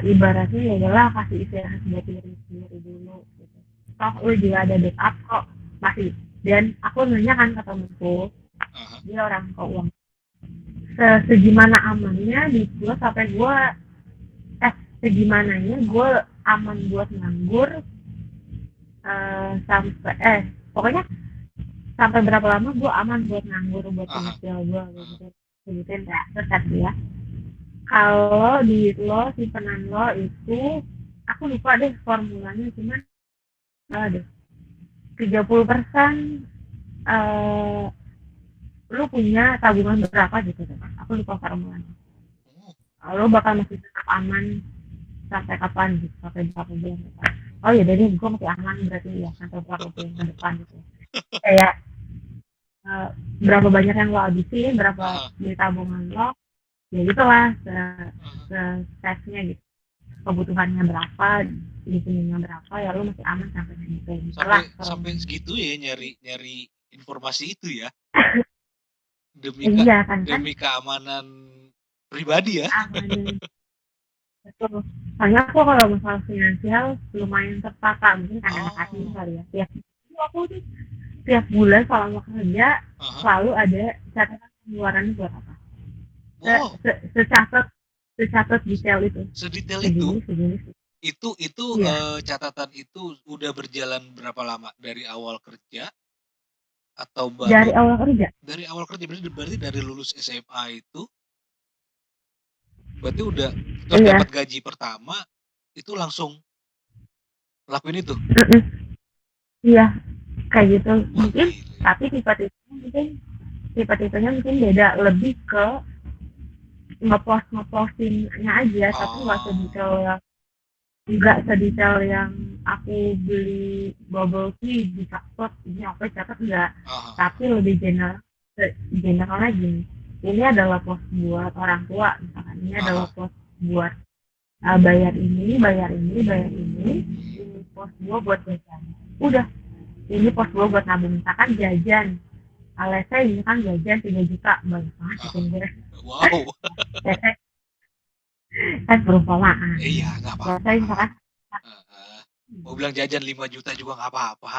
Speaker 1: ibaratnya ya adalah kasih istirahat buat diri sendiri dulu gitu. Toh lu juga ada backup kok, masih. Dan aku nanya kan ke temenku,
Speaker 2: aha.
Speaker 1: dia orang keuangan, segimana amannya di gue sampai gue segimananya gue aman buat nganggur, sampai pokoknya sampai berapa lama gue aman buat nganggur buat
Speaker 2: Aha.
Speaker 1: finansial gue
Speaker 2: Aha.
Speaker 1: gitu, sebutin ya terus kan ya, kalau duit lo simpanan lo itu, aku lupa deh formulanya, cuman deh 30% eh lu punya tabungan berapa gitu kan, aku lupa formulanya.
Speaker 2: Oh,
Speaker 1: Lo bakal masih tetap aman sampai kapan gitu, sampai berapa bulan depan. Oh ya jadi gue masih aman berarti ya sampai berapa bulan ke depan gitu, kayak eh, berapa banyak yang lo habisin, berapa
Speaker 2: aha,
Speaker 1: di tabungan lo, ya gitulah
Speaker 2: aha.
Speaker 1: ke stepnya gitu, kebutuhannya berapa, di sininya berapa, ya lo masih aman sampai segitu
Speaker 2: Sampai
Speaker 1: gitulah
Speaker 2: sampai
Speaker 1: formulanya.
Speaker 2: segitu ya nyari nyari informasi itu ya, demi ke
Speaker 1: Iya kan kan
Speaker 2: demi keamanan pribadi ya?
Speaker 1: aman betul. Soalnya aku kalau masalah finansial lumayan tertata, mungkin karena anak hati
Speaker 2: Oh,
Speaker 1: kali ya, tiap aku tuh tiap bulan kalau mau kerja
Speaker 2: aha.
Speaker 1: selalu ada catatan pengeluaran buat apa,
Speaker 2: Oh,
Speaker 1: secatat, secatat detail itu,
Speaker 2: sedetail itu?
Speaker 1: segini segini.
Speaker 2: Itu,
Speaker 1: Iya,
Speaker 2: catatan itu udah berjalan berapa lama? Dari awal kerja atau baru
Speaker 1: dari awal kerja.
Speaker 2: dari awal kerja? Berarti dari lulus SMA itu, berarti udah terus
Speaker 1: Iya.
Speaker 2: dapat gaji pertama, itu langsung lakuin itu?
Speaker 1: Iya, kayak gitu
Speaker 2: Wah,
Speaker 1: mungkin,
Speaker 2: gile.
Speaker 1: tapi tipe-tipenya mungkin beda, lebih ke ngepostingnya aja, tapi
Speaker 2: Oh,
Speaker 1: nggak sedetail yang aku beli bubble tea di Shopee, ini aku catat enggak,
Speaker 2: Ah,
Speaker 1: tapi lebih general lagi. Ini adalah pos buat orang tua, misalkan ini
Speaker 2: ah,
Speaker 1: adalah
Speaker 2: ah.
Speaker 1: pos buat bayar ini, bayar ini, bayar ini pos gua buat jajan. Udah, ini pos gua buat nabung, misalkan jajan. Alesnya ini kan jajan 3 juta, banyak banget
Speaker 2: Ah,
Speaker 1: itu gue.
Speaker 2: wow.
Speaker 1: Saya kan perumpamaan.
Speaker 2: Iya, nggak
Speaker 1: Saya
Speaker 2: apa-apa.
Speaker 1: misalkan
Speaker 2: Heeh. Mau bilang jajan 5 juta juga nggak apa-apa.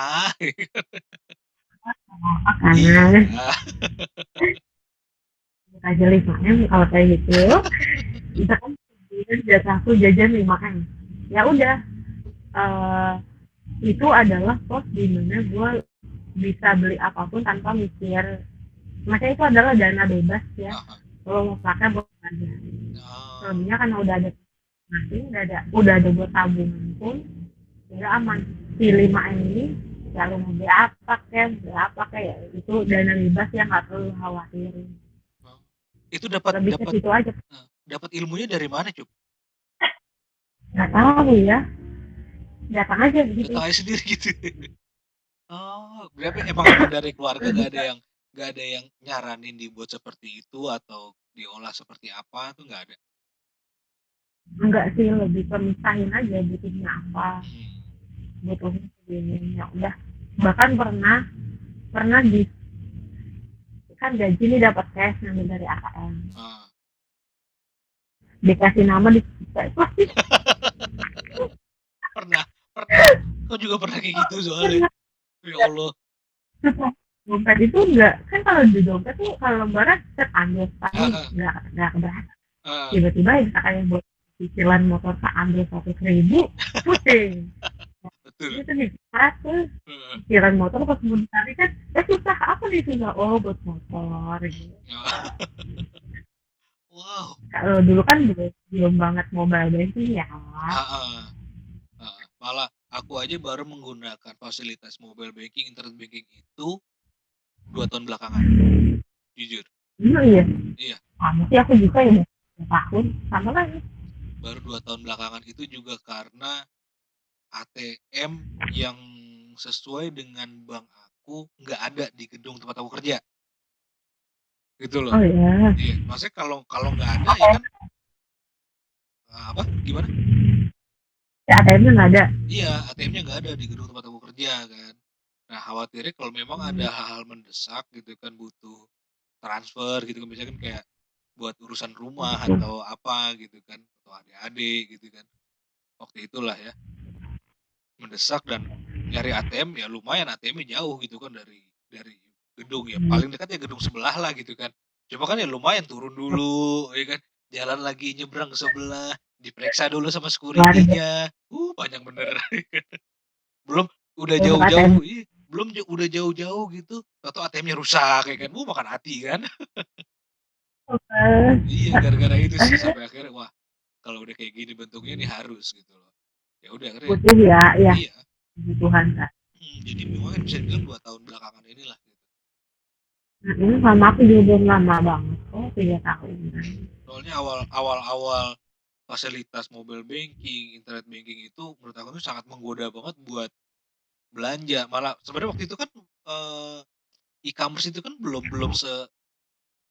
Speaker 1: karena
Speaker 2: Iya.
Speaker 1: aja 5M kalau kayak gitu, misalkan jatah aku jajan 5M. Ya udah, eh, itu adalah pos di mana gue bisa beli apapun tanpa mikir. Makanya itu adalah dana bebas ya.
Speaker 2: Ah,
Speaker 1: Kalau mau pakai buat aja.
Speaker 2: ah.
Speaker 1: Selebihnya karena udah ada masing, udah ada buat tabungan pun, udah aman. Si 5M ini ya lu mau beli apa kayak itu dana bebas yang nggak perlu khawatirin.
Speaker 2: Oh. Itu dapat
Speaker 1: Lebih ke
Speaker 2: dapat
Speaker 1: situ aja.
Speaker 2: dapat ilmunya dari mana, Cuk?
Speaker 1: Nggak tahu ya, datang aja begitu.
Speaker 2: Datang aja sendiri gitu. Oh, berarti emang emang dari keluarga gak ada yang nyaranin dibuat seperti itu atau diolah seperti apa tuh nggak ada.
Speaker 1: Enggak sih, lebih ke misahin aja butuhnya apa,
Speaker 2: Hmm.
Speaker 1: butuhnya segini, ya udah. Bahkan pernah pernah di kan gaji nih dapat cash ngambil dari ATM,
Speaker 2: Ah.
Speaker 1: dikasih nama di pasti
Speaker 2: Pernah, pernah. Kau juga pernah kayak gitu soalnya. Ya Allah.
Speaker 1: dompet itu enggak kan, kalau di dompet tuh kalau lembaran set ambil sekali,
Speaker 2: Ah,
Speaker 1: enggak keberatan.
Speaker 2: ah,
Speaker 1: Tiba-tiba misalkan yang buat cicilan motor tak ambil 100.000, pusing.
Speaker 2: betul.
Speaker 1: Itu nih 100
Speaker 2: Heeh.
Speaker 1: cicilan motor pas mau ditarik kan, susah apa nih, susah, oh buat motor gitu.
Speaker 2: Ya. Wow.
Speaker 1: Kalau dulu kan belum banget mobile banking ya.
Speaker 2: Ah, ah, ah. Malah aku aja baru menggunakan fasilitas mobile banking, internet banking itu 2 tahun belakangan, jujur.
Speaker 1: Iya,
Speaker 2: Iya,
Speaker 1: sama sih aku juga ya, 2 tahun sama lagi.
Speaker 2: baru 2 tahun belakangan itu juga karena ATM yang sesuai dengan bank aku nggak ada di gedung tempat aku kerja, gitu loh.
Speaker 1: Oh ya,
Speaker 2: Iya, maksudnya kalau kalau nggak ada ya kan apa? Gimana?
Speaker 1: ya ATM-nya nggak ada.
Speaker 2: Iya, ATM-nya nggak ada di gedung tempat aku kerja kan. Nah, khawatirnya kalau memang ada hal-hal mendesak gitu kan butuh transfer gitu kan, misalkan kayak buat urusan rumah atau apa gitu kan, atau adik-adik gitu kan. Waktu itulah ya, mendesak dan nyari ATM ya lumayan ATM-nya jauh gitu kan dari gedung ya, paling dekat ya gedung sebelah lah gitu kan. Cuma kan ya lumayan turun dulu ya kan, jalan lagi nyebrang ke sebelah, diperiksa dulu sama
Speaker 1: Warga
Speaker 2: security-nya, panjang bener. Belum udah
Speaker 1: untuk ATM.
Speaker 2: jauh-jauh belum udah jauh-jauh gitu, tahu-tahu ATM-nya rusak ya kan, makan hati kan. Iya, gara-gara itu sih sampai akhirnya, wah kalau udah kayak gini bentuknya nih harus gitu loh. Ya udah akhirnya
Speaker 1: Butuh ya, ya
Speaker 2: iya,
Speaker 1: kebutuhan kan.
Speaker 2: jadi memang bisa dibilang 2 tahun belakangan inilah gitu.
Speaker 1: Nah, ini sama aku juga belum lama banget kok, 3 tahun.
Speaker 2: Soalnya awal-awal fasilitas mobile banking, internet banking itu menurut aku tuh sangat menggoda banget buat belanja. Malah sebenarnya waktu itu kan, eee, e-commerce itu kan belum belum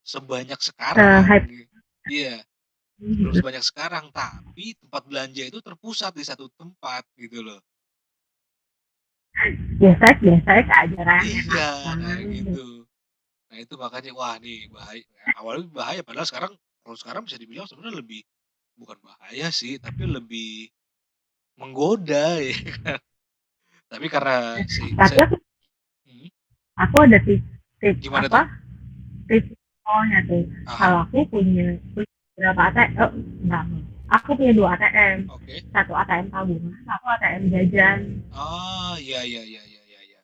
Speaker 2: sebanyak sekarang
Speaker 1: Hype
Speaker 2: iya, belum sebanyak sekarang, tapi tempat belanja itu terpusat di satu tempat gitu loh.
Speaker 1: biasa aja kan,
Speaker 2: Iya,
Speaker 1: enakan.
Speaker 2: nah gitu. Nah itu makanya wah nih awalnya bahaya padahal sekarang kalau sekarang bisa dibilang sebenarnya lebih bukan bahaya sih, tapi lebih menggoda ya kan. Tapi karena si
Speaker 1: Tapi
Speaker 2: se
Speaker 1: aku,
Speaker 2: mhm,
Speaker 1: aku ada tips
Speaker 2: gimana
Speaker 1: apa?
Speaker 2: tuh?
Speaker 1: Tips awalnya tuh.
Speaker 2: Aha,
Speaker 1: Kalau aku punya berapa ATM? Oh, enggak. Aku punya 2 ATM.
Speaker 2: oke.
Speaker 1: Satu ATM tabungan, satu ATM jajan.
Speaker 2: Oh, iya iya iya iya iya iya.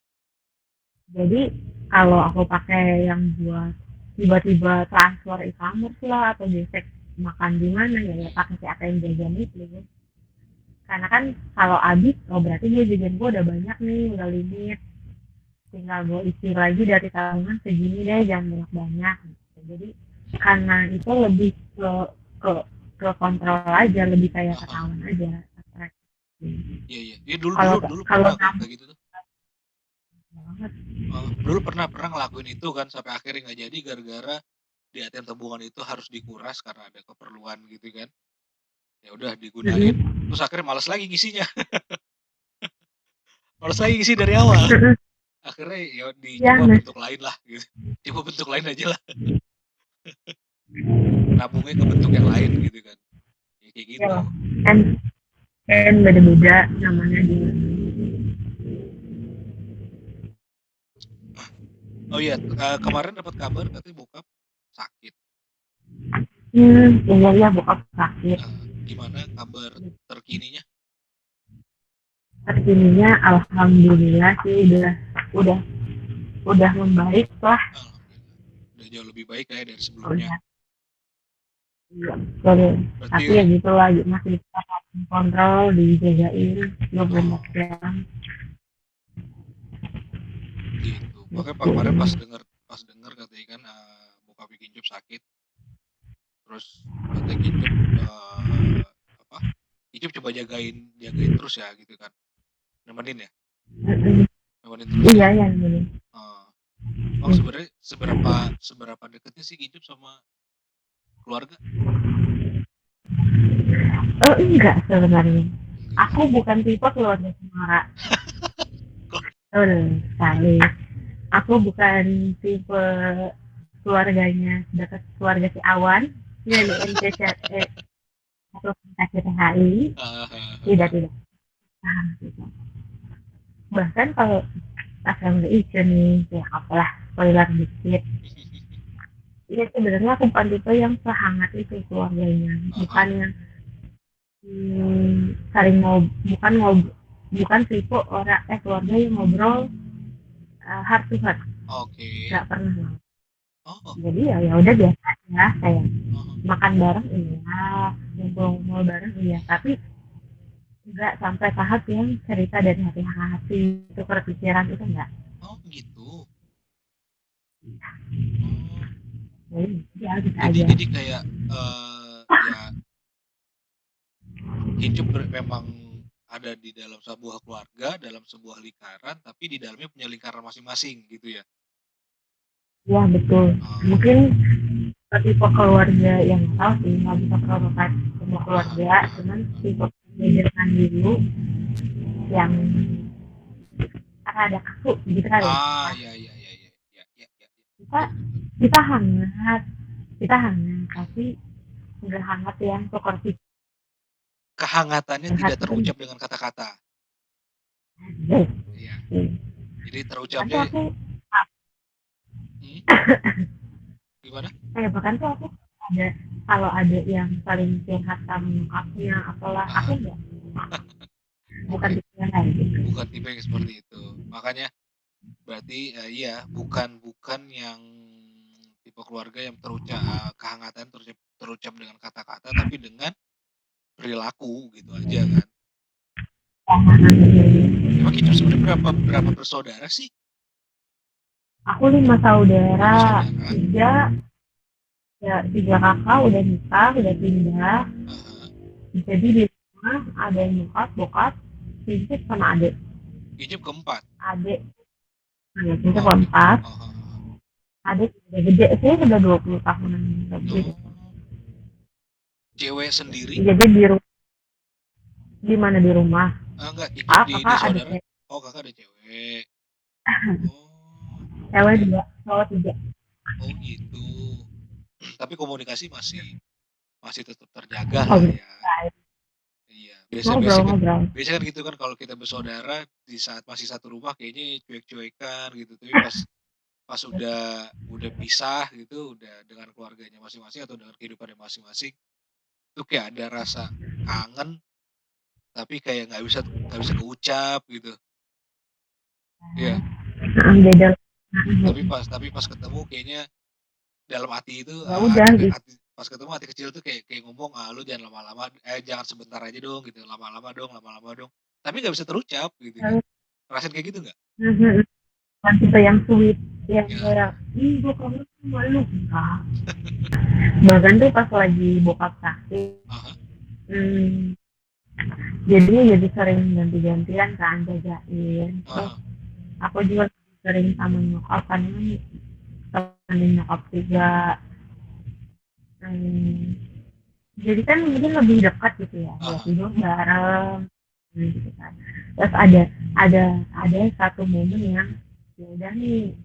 Speaker 1: Jadi kalau aku pakai yang buat tiba-tiba transfer e-commerce lah atau gesek makan di mana ya, ya
Speaker 2: Mhm,
Speaker 1: pakai si ATM jajan itu. Karena kan kalau habis, oh berarti gue jajan gue udah banyak nih, udah limit. Tinggal gue isi lagi dari tabungan segini deh, jangan banyak-banyak. Gitu. Jadi karena itu lebih ke ke kontrol aja, lebih kayak
Speaker 2: aha.
Speaker 1: ketahuan aja.
Speaker 2: Iya iya. Iya dulu
Speaker 1: Kalau
Speaker 2: dulu dulu
Speaker 1: kalau
Speaker 2: pernah kok
Speaker 1: kamu
Speaker 2: kayak gitu tuh.
Speaker 1: banget.
Speaker 2: Dulu pernah ngelakuin itu kan sampai akhirnya nggak jadi gara-gara di ATM tabungan itu harus dikuras karena ada keperluan gitu kan. Ya udah digunain,
Speaker 1: Mhm.
Speaker 2: terus akhirnya malas lagi ngisinya, malas lagi ngisi dari awal.
Speaker 1: Mhm.
Speaker 2: Akhirnya ya
Speaker 1: Iya,
Speaker 2: dicoba
Speaker 1: Mas.
Speaker 2: bentuk lain lah gitu. Coba bentuk lain aja lah, nabungnya ke bentuk yang lain gitu kan. Ya kayak
Speaker 1: Iya
Speaker 2: gitu.
Speaker 1: loh. Kan kan beda-beda namanya juga.
Speaker 2: Oh iya, kemarin dapat kabar katanya bokap sakit.
Speaker 1: Iya iya bokap sakit.
Speaker 2: Gimana kabar terkininya?
Speaker 1: Terkininya alhamdulillah sih udah udah membaik lah.
Speaker 2: Alhamdulillah. Udah jauh lebih baik ya dari sebelumnya.
Speaker 1: Udah. Iya, betul. Tapi ya
Speaker 2: Berarti
Speaker 1: gitu lah, masih kita kontrol, dijagain 24
Speaker 2: oh,
Speaker 1: jam.
Speaker 2: gitu. Makanya
Speaker 1: Gitu.
Speaker 2: kemarin pas denger katanya kan bokap Gincup sakit, terus katanya Gincup apa? Gincup coba jagain jagain terus ya gitu kan. Nemenin ya?
Speaker 1: Mm-mm.
Speaker 2: Nemenin terus
Speaker 1: Iya
Speaker 2: ya.
Speaker 1: ya ini.
Speaker 2: Oh, oh sebenarnya seberapa seberapa deketnya sih Gincup sama keluarga?
Speaker 1: Oh enggak sebenarnya.
Speaker 2: Enggak ya.
Speaker 1: Aku bukan tipe keluarga cemara.
Speaker 2: Kok
Speaker 1: Betul sekali. Aku bukan tipe keluarganya dekat keluarga si Awan yang di NCCT atau KCTHI. Tidak tidak. Nah, gitu. Bahkan kalau pas family issue nih ya apalah spoiler dikit. Iya sebenarnya aku bukan tipe yang sehangat itu keluarganya. Bukan yang saling bukan tipe orang keluarga yang ngobrol heart to heart.
Speaker 2: oke.
Speaker 1: Nggak pernah.
Speaker 2: Oh,
Speaker 1: Jadi ya udah biasa aja kayak
Speaker 2: oh,
Speaker 1: makan bareng iya, ngumpul-ngumpul bareng iya, tapi nggak sampai tahap yang cerita dari hati ke hati, itu perpikiran itu enggak.
Speaker 2: oh gitu. Oh,
Speaker 1: Jadi ya bisa
Speaker 2: jadi
Speaker 1: aja.
Speaker 2: jadi kayak ya Gincup memang ada di dalam sebuah keluarga, dalam sebuah lingkaran, tapi di dalamnya punya lingkaran masing-masing gitu ya.
Speaker 1: Ya betul.
Speaker 2: Oh,
Speaker 1: Mungkin tipe keluarga yang tahu sih nggak bisa prototipe semua
Speaker 2: aha,
Speaker 1: keluarga,
Speaker 2: aha,
Speaker 1: cuman
Speaker 2: aha.
Speaker 1: tipe keluarga dulu yang karena ada kaku gitu kali ya.
Speaker 2: Ah, ya ya ya ya ya ya ya. Ya.
Speaker 1: Kita
Speaker 2: Betul betul betul.
Speaker 1: kita hangat, kita hangat, tapi nggak hangat yang seperti
Speaker 2: Kehangatannya
Speaker 1: hangat
Speaker 2: tidak
Speaker 1: itu.
Speaker 2: terucap dengan kata-kata.
Speaker 1: Yes.
Speaker 2: Iya. Jadi
Speaker 1: Bahkan tuh
Speaker 2: terucapnya
Speaker 1: aku
Speaker 2: hmm, gimana?
Speaker 1: bahkan tuh aku ada kalau ada yang saling curhat sama nyokapnya apalah aku
Speaker 2: Ah,
Speaker 1: enggak bukan
Speaker 2: oke.
Speaker 1: tipe yang kayak gitu.
Speaker 2: Bukan tipe yang seperti itu. Makanya berarti iya bukan bukan yang tipe keluarga yang kehangatan terucap dengan kata-kata tapi dengan perilaku gitu aja kan. Emang Kicap sebenarnya berapa berapa bersaudara sih?
Speaker 1: Aku 5 saudara,
Speaker 2: 5 saudara.
Speaker 1: tiga ya 3 kakak udah nikah udah pindah,
Speaker 2: Aha.
Speaker 1: jadi di rumah ada nyokap bokap cincin sama adik.
Speaker 2: Kicap keempat.
Speaker 1: Adik ada cincin
Speaker 2: Oke.
Speaker 1: keempat,
Speaker 2: Oh, oh, oh.
Speaker 1: adik udah gede sih udah 20 tahunan lebih.
Speaker 2: Oh, cewek sendiri?
Speaker 1: Jadi di mana di rumah
Speaker 2: Enggak, Kicap di
Speaker 1: kakak ada
Speaker 2: saudara. Oh, kakak ada cewek. Oh,
Speaker 1: cewek 2 cowok 3.
Speaker 2: oh gitu. Tapi komunikasi masih masih tetap terjaga
Speaker 1: Oh
Speaker 2: lah
Speaker 1: gitu.
Speaker 2: ya. Iya, biasa biasa
Speaker 1: Ngobrol
Speaker 2: kan
Speaker 1: ngobrol.
Speaker 2: biasa kan gitu kan kalau kita bersaudara di saat masih satu rumah kayaknya cuek-cuekan gitu. Tapi pas pas udah pisah gitu, udah dengan keluarganya masing-masing atau dengan kehidupannya masing-masing, itu kayak ada rasa kangen tapi kayak nggak bisa keucap gitu. Iya,
Speaker 1: Beda.
Speaker 2: tapi pas ketemu kayaknya dalam hati itu
Speaker 1: Ya udah gitu.
Speaker 2: pas ketemu hati kecil tuh kayak ngomong, "Lu jangan lama-lama jangan sebentar aja dong," gitu, "lama-lama dong." Tapi nggak bisa terucap gitu kan. Ngerasain kayak gitu nggak?
Speaker 1: Bukan tipe yang sweet yang
Speaker 2: Ya,
Speaker 1: kayak gue kangen sama lu enggak. Bahkan tuh pas lagi bokap sakit
Speaker 2: aha,
Speaker 1: hmm, Jadinya jadi sering ganti-gantian kan jagain. Terus
Speaker 2: Heeh.
Speaker 1: aku juga sering sama nyokap kan ini temenin nyokap juga. Hmm, jadi kan mungkin lebih dekat gitu ya, ya
Speaker 2: Heeh.
Speaker 1: tidur bareng gitu kan. Terus ada satu momen yang ya udah nih,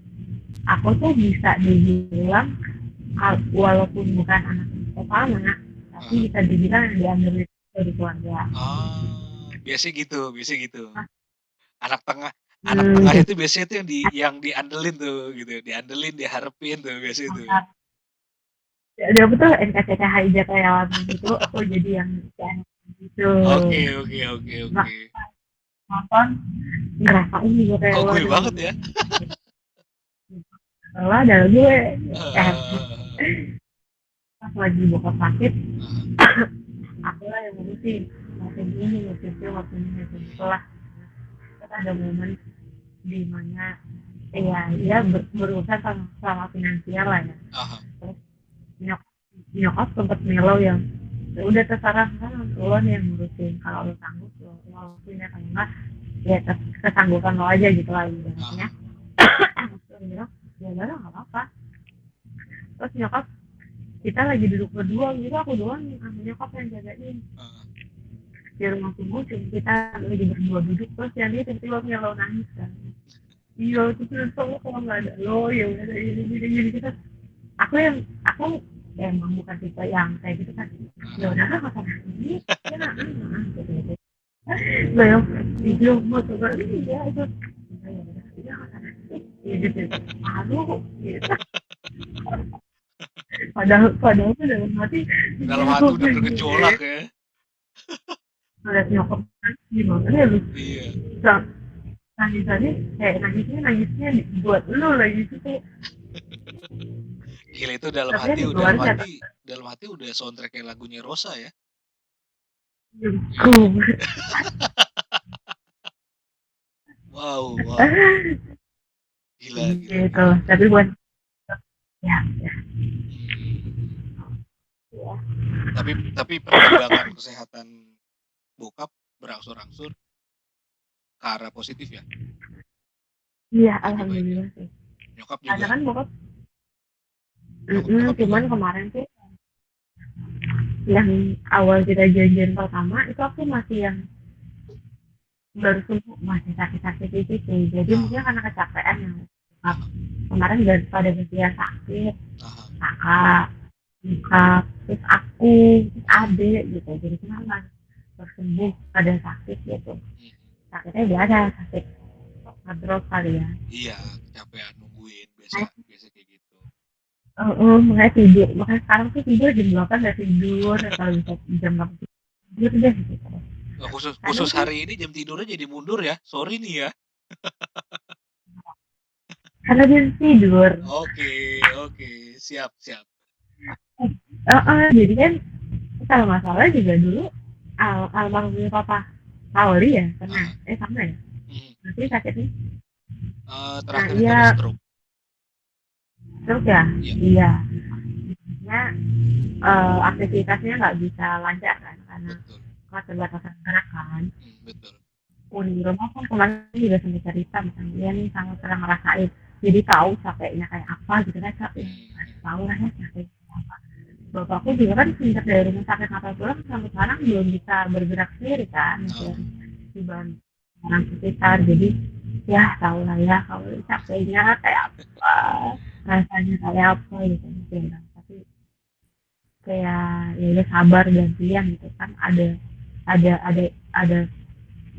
Speaker 1: aku tuh bisa dibilang walaupun bukan anak pertama, tapi
Speaker 2: Heeh.
Speaker 1: bisa dibilang yang diambil dari keluarga.
Speaker 2: Biasanya gitu, biasanya gitu. Anak tengah anak
Speaker 1: Hmm,
Speaker 2: tengah
Speaker 1: jadi
Speaker 2: itu biasanya tuh yang diandelin tuh gitu, diandelin, diharapin tuh biasanya tuh.
Speaker 1: dia betul NKCTHI Jataya gitu, aku jadi yang gitu.
Speaker 2: Oke, oke, oke,
Speaker 1: Nah,
Speaker 2: oke.
Speaker 1: nonton ngerasain juga kayak
Speaker 2: Kok
Speaker 1: lo
Speaker 2: gue
Speaker 1: nih.
Speaker 2: banget ya?
Speaker 1: Salah ada gue eh
Speaker 2: Heeh.
Speaker 1: pas lagi bokap sakit,
Speaker 2: Heeh.
Speaker 1: aku lah yang ngurusin ngurusin ini ngurusin itu ngurusin itu lah. Terus ada momen di mana ya dia berurusan sama finansial lah ya.
Speaker 2: Aha.
Speaker 1: Terus nyokap nyokap sempet melo yang ya udah terserah kan lo nih yang ngurusin, kalau lo sanggup lo lakuin ya, kalau enggak ya kesanggupan lo aja gitu lah ibaratnya.
Speaker 2: Aha.
Speaker 1: Terus bilang ya udah nggak apa-apa. Terus nyokap kita lagi duduk berdua gitu, aku doang nih sama nyokap yang jagain
Speaker 2: Heeh.
Speaker 1: di rumah tunggu, cuma kita lagi berdua duduk, terus yang dia tiba-tiba melo nangis kan. Iya itu tuh kalau nggak ada lo ya udah jadi kita, aku ya emang bukan tipe yang kayak gitu kan, ya
Speaker 2: Aha.
Speaker 1: udah lah kata ini ya gitu gitu nggak yang video mau coba ini ya itu ya udah ya kata ya gitu aduh gitu. Padahal tuh dalam hati
Speaker 2: Dalam
Speaker 1: ya
Speaker 2: hati
Speaker 1: kok
Speaker 2: udah
Speaker 1: kayak
Speaker 2: bergejolak ya.
Speaker 1: ngeliat nyokap kan gimana ya lu
Speaker 2: Iya.
Speaker 1: bisa nangisannya kayak nangisnya buat lu lagi gitu kayak,
Speaker 2: Gila itu
Speaker 1: tapi kan di keluarga kan
Speaker 2: dalam hati udah soundtrack-nya lagunya Rosa ya. Iya.
Speaker 1: jengkung.
Speaker 2: Wow, wow. Gila, gila,
Speaker 1: Gitu
Speaker 2: gila.
Speaker 1: tapi buat ya
Speaker 2: Hmm.
Speaker 1: ya
Speaker 2: Tapi perkembangan kesehatan bokap berangsur-angsur ke arah positif ya.
Speaker 1: iya
Speaker 2: Lebih baik ya.
Speaker 1: alhamdulillah sih
Speaker 2: Nyokap
Speaker 1: karena
Speaker 2: juga.
Speaker 1: kan bokap cuman kemarin sih yang awal kita janjian pertama itu aku masih yang baru sembuh masih sakit-sakit gitu, jadi mungkin
Speaker 2: Ah,
Speaker 1: karena kecapean yang
Speaker 2: ah,
Speaker 1: kemarin pada bagian sakit
Speaker 2: ah,
Speaker 1: kakak nyokap terus aku terus
Speaker 2: hmm,
Speaker 1: adik gitu, jadi kenapa tersembuh pada sakit gitu,
Speaker 2: hmm.
Speaker 1: sakitnya biasa sakit ngedrop kali ya.
Speaker 2: Iya, kecapean nungguin biasa
Speaker 1: Nah,
Speaker 2: biasa kayak gitu.
Speaker 1: makanya tidur, makanya sekarang tuh tidur jam 8 udah tidur, kalau bisa jam 8 tidur deh gitu.
Speaker 2: Khusus
Speaker 1: Kadang
Speaker 2: khusus
Speaker 1: tuh
Speaker 2: hari ini jam tidurnya jadi mundur ya. Sorry nih ya.
Speaker 1: karena dia tidur.
Speaker 2: Oke, oke, siap, siap.
Speaker 1: Jadi kan kalau masalah juga dulu almarhum papa Pauli ya pernah
Speaker 2: Ah,
Speaker 1: sama ya
Speaker 2: hmm.
Speaker 1: nanti sakitnya. Nah
Speaker 2: Terakhir itu
Speaker 1: iya
Speaker 2: ada stroke.
Speaker 1: terus ya
Speaker 2: Iya,
Speaker 1: iya ya aktivitasnya nggak bisa lancar kan karena
Speaker 2: betul.
Speaker 1: keterbatasan gerak kan.
Speaker 2: Betul.
Speaker 1: Di rumah kan kemarin juga sampai cerita misalnya dia nih sangat pernah ngerasain, jadi tahu capeknya kayak apa gitu kan, capek
Speaker 2: Hmm.
Speaker 1: tahu lah ya capek apa. Bapakku juga kan sejak dari rumah sakit kapal pulang sampai sekarang belum bisa bergerak sendiri kan, masih
Speaker 2: Ah,
Speaker 1: harus dibantu orang sekitar, jadi ya tahu lah ya kalau capeknya kayak apa, rasanya kayak apa gitu mungkin kan. Tapi kayak ya udah sabar gantian gitu kan, ada ada ada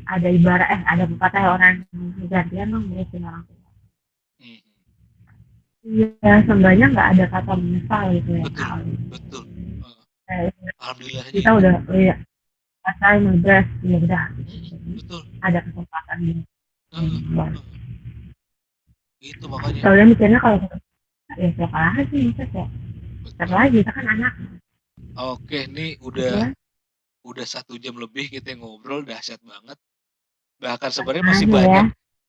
Speaker 1: ada ibarat ada pepatah orang gantian dong ngurusin orang tua.
Speaker 2: hmm.
Speaker 1: Iya, seenggaknya nggak ada kata menyesal gitu ya
Speaker 2: Betul,
Speaker 1: kali.
Speaker 2: betul. Heeh.
Speaker 1: Kayak
Speaker 2: Alhamdulillahnya
Speaker 1: kita
Speaker 2: itu.
Speaker 1: udah ya selesai ngegas ya udah gitu.
Speaker 2: Mhm,
Speaker 1: Jadi
Speaker 2: betul.
Speaker 1: ada kesempatan
Speaker 2: Heeh,
Speaker 1: buat.
Speaker 2: heeh. Itu makanya.
Speaker 1: Soalnya mikirnya kalau ya siapa lagi masa kayak siapa
Speaker 2: Betul.
Speaker 1: lagi kita kan anak
Speaker 2: Oke, nih
Speaker 1: gitu kan.
Speaker 2: udah 1 jam lebih kita ngobrol, dahsyat banget. Bahkan sebenarnya
Speaker 1: Aja ya.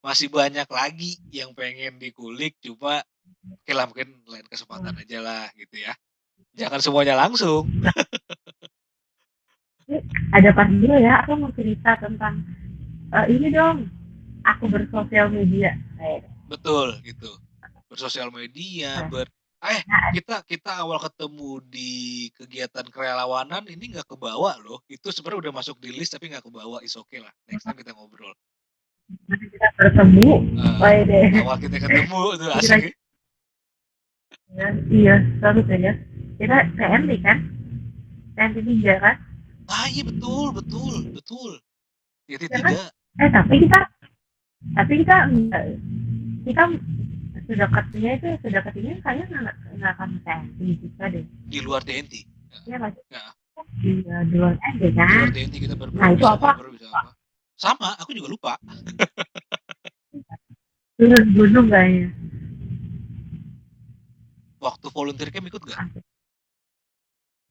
Speaker 2: masih banyak lagi yang pengen dikulik, cuma oke lah mungkin lain kesempatan aja lah gitu ya. Jangan semuanya langsung.
Speaker 1: Ini ada pas dulu ya, aku mau cerita tentang ini dong, aku bersosial media.
Speaker 2: Betul, gitu. Bersosial media,
Speaker 1: Nah,
Speaker 2: kita kita awal ketemu di kegiatan kerelawanan ini nggak kebawa loh. Itu sebenarnya udah masuk di list tapi nggak kebawa, is okay lah. Next time kita ngobrol.
Speaker 1: kita bertemu,
Speaker 2: Heeh.
Speaker 1: oh deh.
Speaker 2: Awal kita ketemu tuh
Speaker 1: Kita,
Speaker 2: asik ya.
Speaker 1: iya, satu saja. Kita TNT kan? TNT 3 kan?
Speaker 2: Ah, iya betul betul betul. Titik
Speaker 1: Ya kan?
Speaker 2: 3
Speaker 1: Tapi kita enggak, kita sedekatnya itu sedekatnya kayaknya nggak akan TNT juga deh.
Speaker 2: di luar TNT. Heeh.
Speaker 1: Iya masih
Speaker 2: Heeh.
Speaker 1: di luar TNT
Speaker 2: Di
Speaker 1: kan?
Speaker 2: luar TNT kita
Speaker 1: Nah
Speaker 2: baru
Speaker 1: itu
Speaker 2: bisa
Speaker 1: apa?
Speaker 2: ngobrol, bisa apa. Sama, aku juga lupa.
Speaker 1: Turun gunung kayaknya.
Speaker 2: Waktu volunteer camp ikut nggak?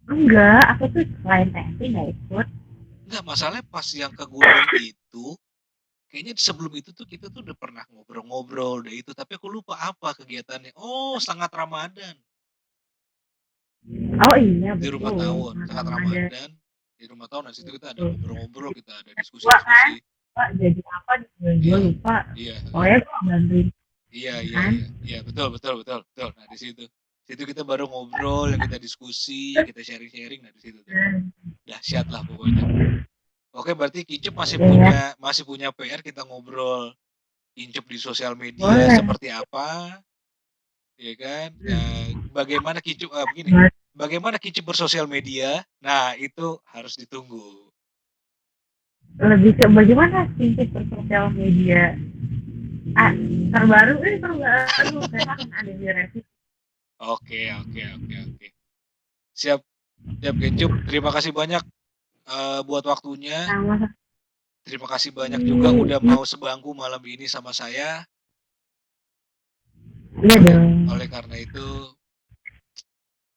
Speaker 1: Enggak, aku tuh selain TNT nggak ikut.
Speaker 2: Nggak, masalahnya pas yang ke gunung itu, kayaknya sebelum itu tuh kita tuh udah pernah ngobrol-ngobrol deh itu, tapi aku lupa apa kegiatannya. Oh, sangat Ramadan.
Speaker 1: Oh iya
Speaker 2: Di rumah
Speaker 1: betul,
Speaker 2: tawon, sangat
Speaker 1: Ramadan.
Speaker 2: Ramadan. Di rumah tawon, di situ kita ada
Speaker 1: Betul.
Speaker 2: ngobrol-ngobrol, kita ada
Speaker 1: Gua kan,
Speaker 2: diskusi-diskusi.
Speaker 1: Pak jadi apa gue
Speaker 2: Iya,
Speaker 1: lupa.
Speaker 2: iya, heeh.
Speaker 1: Pokoknya gue bantuin
Speaker 2: Iya iya
Speaker 1: kan.
Speaker 2: iya. Iya, betul betul betul betul. Nah, di situ. Situ kita baru ngobrol, yang kita diskusi, yang kita sharing-sharing, nah di situ tuh.
Speaker 1: Dan
Speaker 2: Dahsyat lah pokoknya. Oke, berarti Kicep
Speaker 1: ya
Speaker 2: masih punya PR kita ngobrol Kicep di sosial media
Speaker 1: boleh.
Speaker 2: seperti apa, ya kan? Bagaimana Kicep begini,
Speaker 1: Buat
Speaker 2: bagaimana Kicep bersosial media? Nah, itu harus ditunggu.
Speaker 1: lebih ke bagaimana sih sosial media terbaru terbaru sekarang ada di revisi
Speaker 2: Oke oke oke oke. Siap siap Kicep. Terima kasih banyak buat waktunya.
Speaker 1: sama
Speaker 2: Terima kasih banyak juga udah mau sebangku malam ini sama saya.
Speaker 1: iya
Speaker 2: Oleh
Speaker 1: dong.
Speaker 2: oleh karena itu,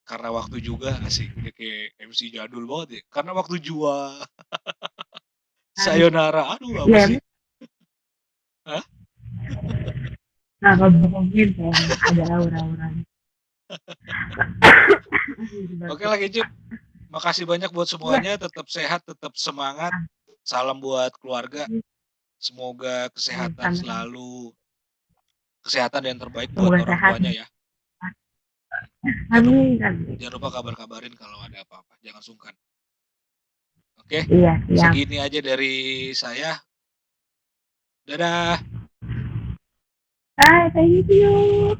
Speaker 2: karena waktu juga asik udah kayak MC jadul banget ya. Karena waktu jua. Sayonara. Aduh apa
Speaker 1: Ya
Speaker 2: sih? Hah?
Speaker 1: nggak ngebohongin kan ada aura-aura.
Speaker 2: Oke lah Kicip. Makasih banyak buat
Speaker 1: Iya,
Speaker 2: semuanya. Tetap sehat, tetap semangat. Salam buat keluarga. Semoga kesehatan
Speaker 1: sama
Speaker 2: selalu. Kesehatan yang terbaik buat
Speaker 1: semoga
Speaker 2: orang
Speaker 1: sehat.
Speaker 2: tuanya ya. Jangan lupa,
Speaker 1: Amin, amin.
Speaker 2: jangan lupa kabar-kabarin kalau ada apa-apa. Jangan sungkan. Oke,
Speaker 1: Iya siap.
Speaker 2: segini aja dari saya. Dadah.
Speaker 1: Bye, thank you.